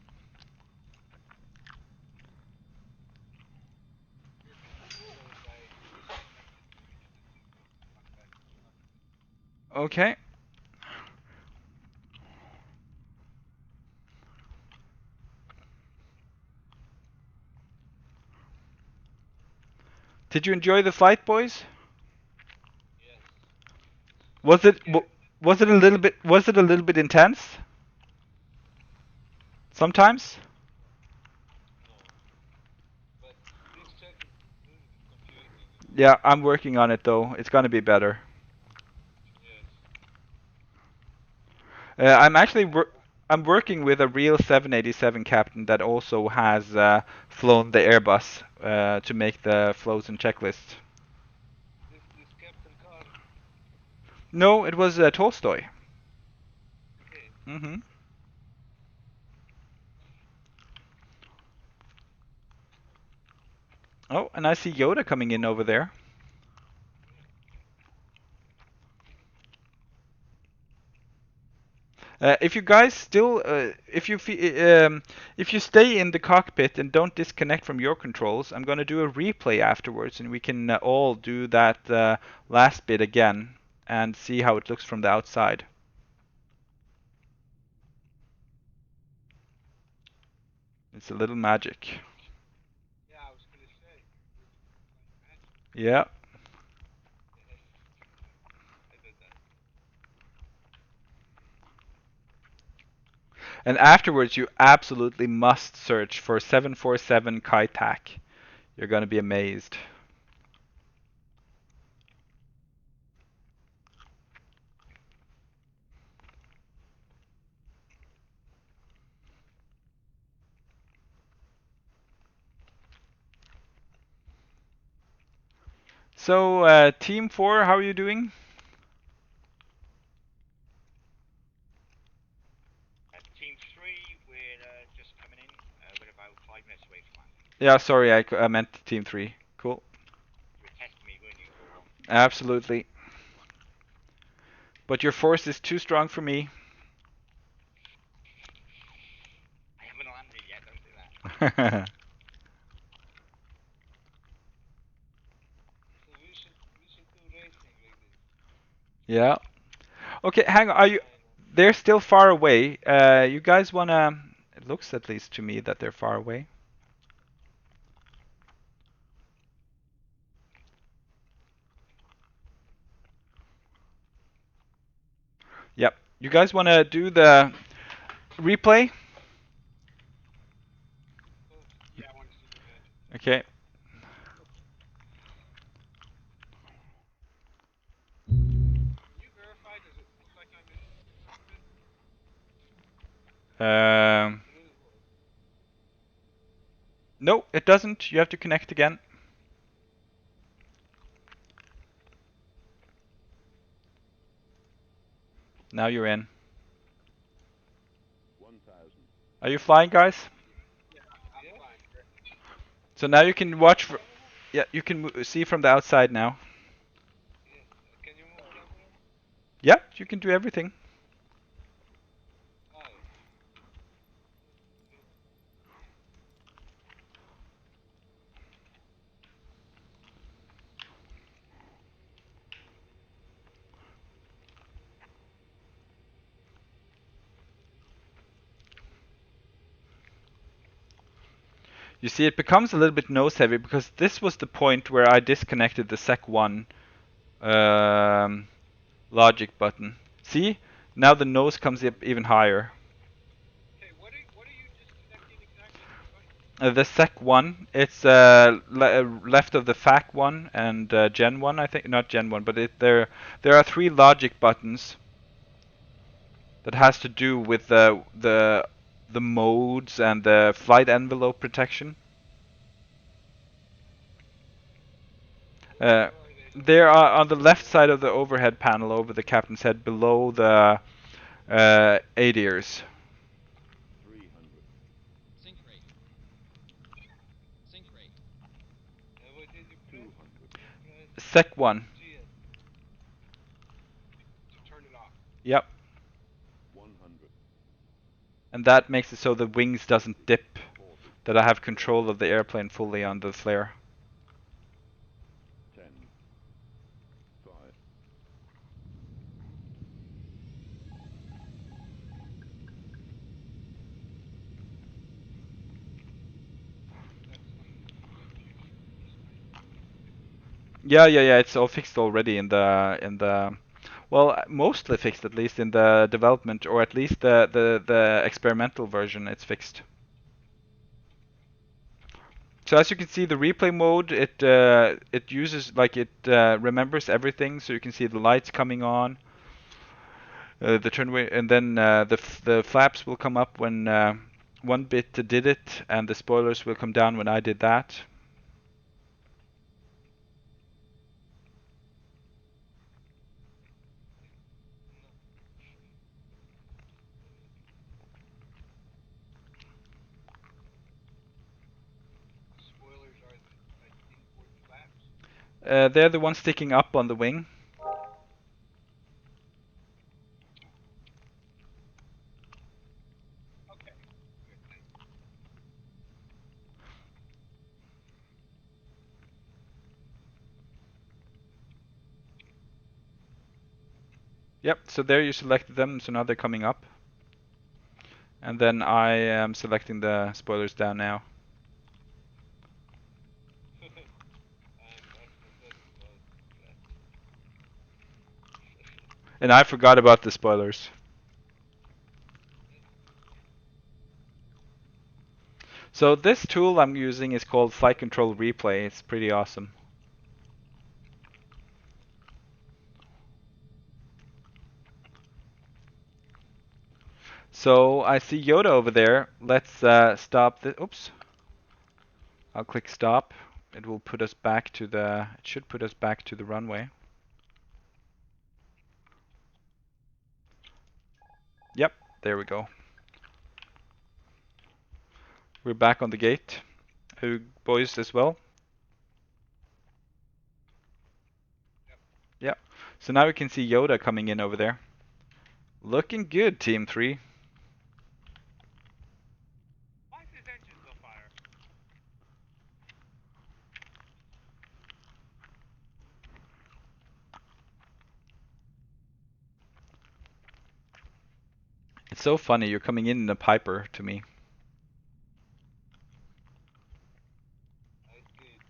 Sorry guys, disconnected connection. I think we come back to cockpit. Okay. Did you enjoy the flight, boys? Yes. Was it Scary. was it a little bit intense? Sometimes. No. But this check is a little bit confusing. Yeah, I'm working on it though. It's gonna be better. Yes. I'm actually I'm working with a real 787 captain that also has flown the Airbus to make the flows and checklists. This Captain Car. No, it was Tolstoy. Okay. hmm Oh, and I see Yoda coming in over there. If you guys still, if you stay in the cockpit and don't disconnect from your controls, I'm gonna do a replay afterwards, and we can all do that last bit again and see how it looks from the outside. It's a little magic. Yeah, I was gonna say. Magic. Yeah. Yes. I did that. And afterwards, you absolutely must search for 747 Kai-Tak. You're gonna be amazed. So, Team 4, how are you doing? Team 3, we're just coming in. We're about 5 minutes away from landing. Yeah, sorry, I meant Team 3. Cool. You were testing me, weren't you, for one? Absolutely. But your force is too strong for me. I haven't landed yet, don't do that. So we should do racing like this. Yeah. Okay, hang on. Are you? They're still far away. You guys wanna? It looks at least to me that they're far away. Yep. You guys wanna do the replay? Yeah, I want to see the match. Okay. Can you verify? Does it look like I'm in the cockpit? Um. No, it doesn't. You have to connect again. Now you're in. 1,000. Are you flying, guys? Yeah, I'm fine. So now you can watch. Yeah, you can see from the outside now. Yeah. Can you move camera? Yeah, you can do everything. Oh. You see, it becomes a little bit nose heavy because this was the point where I disconnected the Sec1 logic button. See? Now the nose comes up even higher. Okay, what are you disconnecting exactly? Which button? The Sec1, it's left of the FAC1 and Gen1, I think. Not Gen1, but there are 3 logic buttons that has to do with the modes and the flight envelope protection. Where are they? They are on the left side of the overhead panel over the captain's head below the ADIRs. 300. Sync rate. Sync rate. What did you press? 200. Press Sec1. GS to turn it off. Yep. 100. And that makes it so the wings doesn't dip. 40. That I have control of the airplane fully on the flare. 10. 5. That's Yeah. It's all fixed already in the well, mostly fixed at least in the development, or at least the experimental version. It's fixed. So as you can see, the replay mode it uses like it remembers everything. So you can see the lights coming on, the turnway, and then the flaps will come up when one bit did it, and the spoilers will come down when I did that. spoilers are the, I think, for the flaps. They're the ones sticking up on the wing. Okay. Good, thanks. Yep, so there you selected them, so now they're coming up. And then I am selecting the spoilers down now. And I forgot about the spoilers. So this tool I'm using is called Flight Control Replay. It's pretty awesome. So I see Yoda over there. Let's stop the. Oops. I'll click stop. It will put us back to the. It should put us back to the runway. Yep, there we go. We're back on the gate. Boys as well. Yep. So now we can see Yoda coming in over there. Looking good, Team 3. Why is his engines on fire? It's so funny, you're coming in a Piper to me. I see it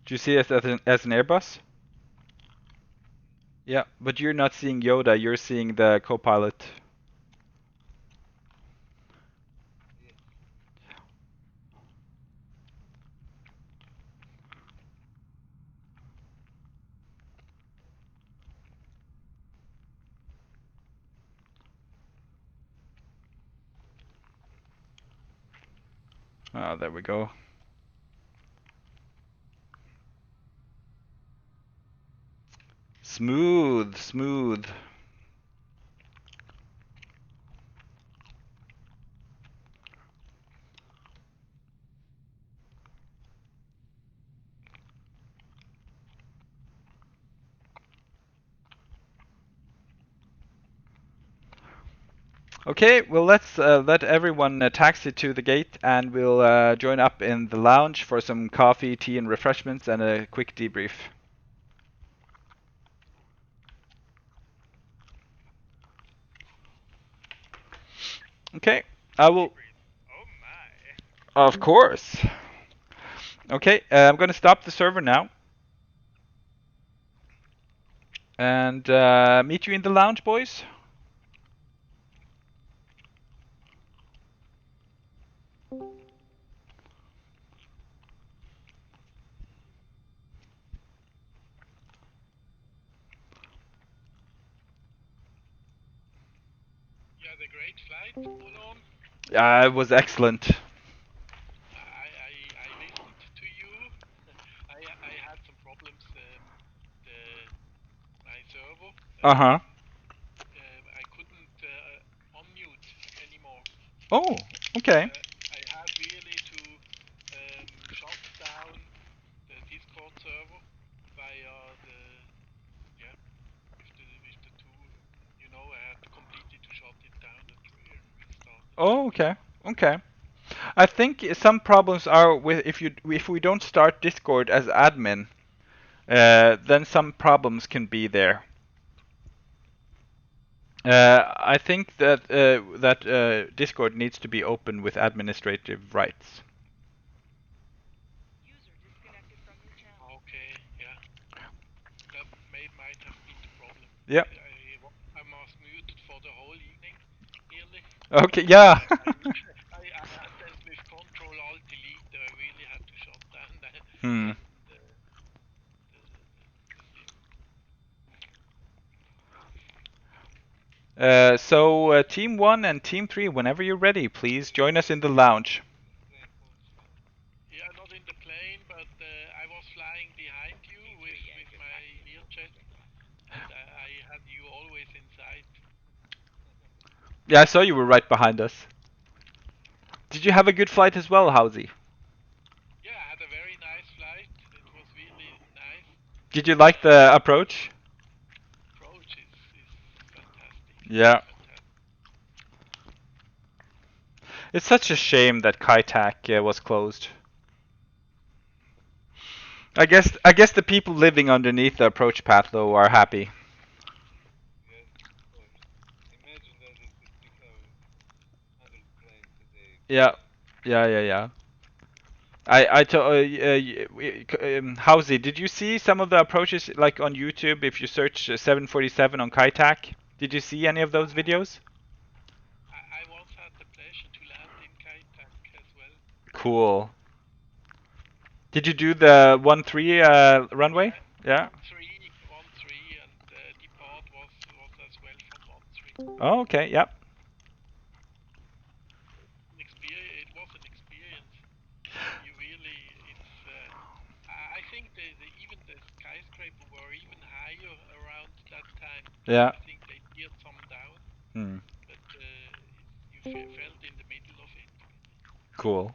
Do you see it as an Airbus? Yeah, but you're not seeing Yoda, you're seeing the co-pilot. yes. Oh, there we go. Smooth, smooth. Okay, well let's let everyone taxi to the gate and we'll join up in the lounge for some coffee, tea and refreshments and a quick debrief. Okay, I will... Oh my. Of course. Okay, I'm gonna stop the server now. And meet you in the lounge, boys. You had a great flight, Olon. It was excellent. I listened to you. I had some problems. My server. Uh-huh. I couldn't unmute anymore. Oh, okay. I had really to shut down the Discord server via the with the tool. You know, I had to completely to shut it down and restart it. Oh, okay. Okay. I think some problems are with if we don't start Discord as admin, then some problems can be there. I think that Discord needs to be open with administrative rights. User disconnected from your channel. Okay, yeah. That might have been the problem. Yep. I was muted for the whole evening, nearly. Okay, yeah. I had then with Control Alt Delete, I really had to shut down the Hmm. So Team 1 and Team 3, whenever you're ready, please join us in the lounge. Yeah, not in the plane, but I was flying behind you with my Learjet, and I had you always in sight. Yeah, I saw you were right behind us. Did you have a good flight as well, Housie? Yeah, I had a very nice flight. It was really nice. Did you like the approach? Approach is fantastic. Yeah. Fantastic. It's such a shame that Kaitak was closed. I guess the people living underneath the approach path though are happy. Yes, of course. Imagine that it would become 100 planes a day. Yeah. Yeah. Housie, did you see some of the approaches like on YouTube if you search 747 on Kaitak? Did you see any of those videos? I once had the pleasure to land in Kaitak as well. Cool. Did you do the 1-3 runway? Yeah. 1-3, and depart was as well from 1-3. Oh, okay. Yep. It was an experience. Yeah. I think they teared some down, Hmm. but you felt in the middle of it. Cool.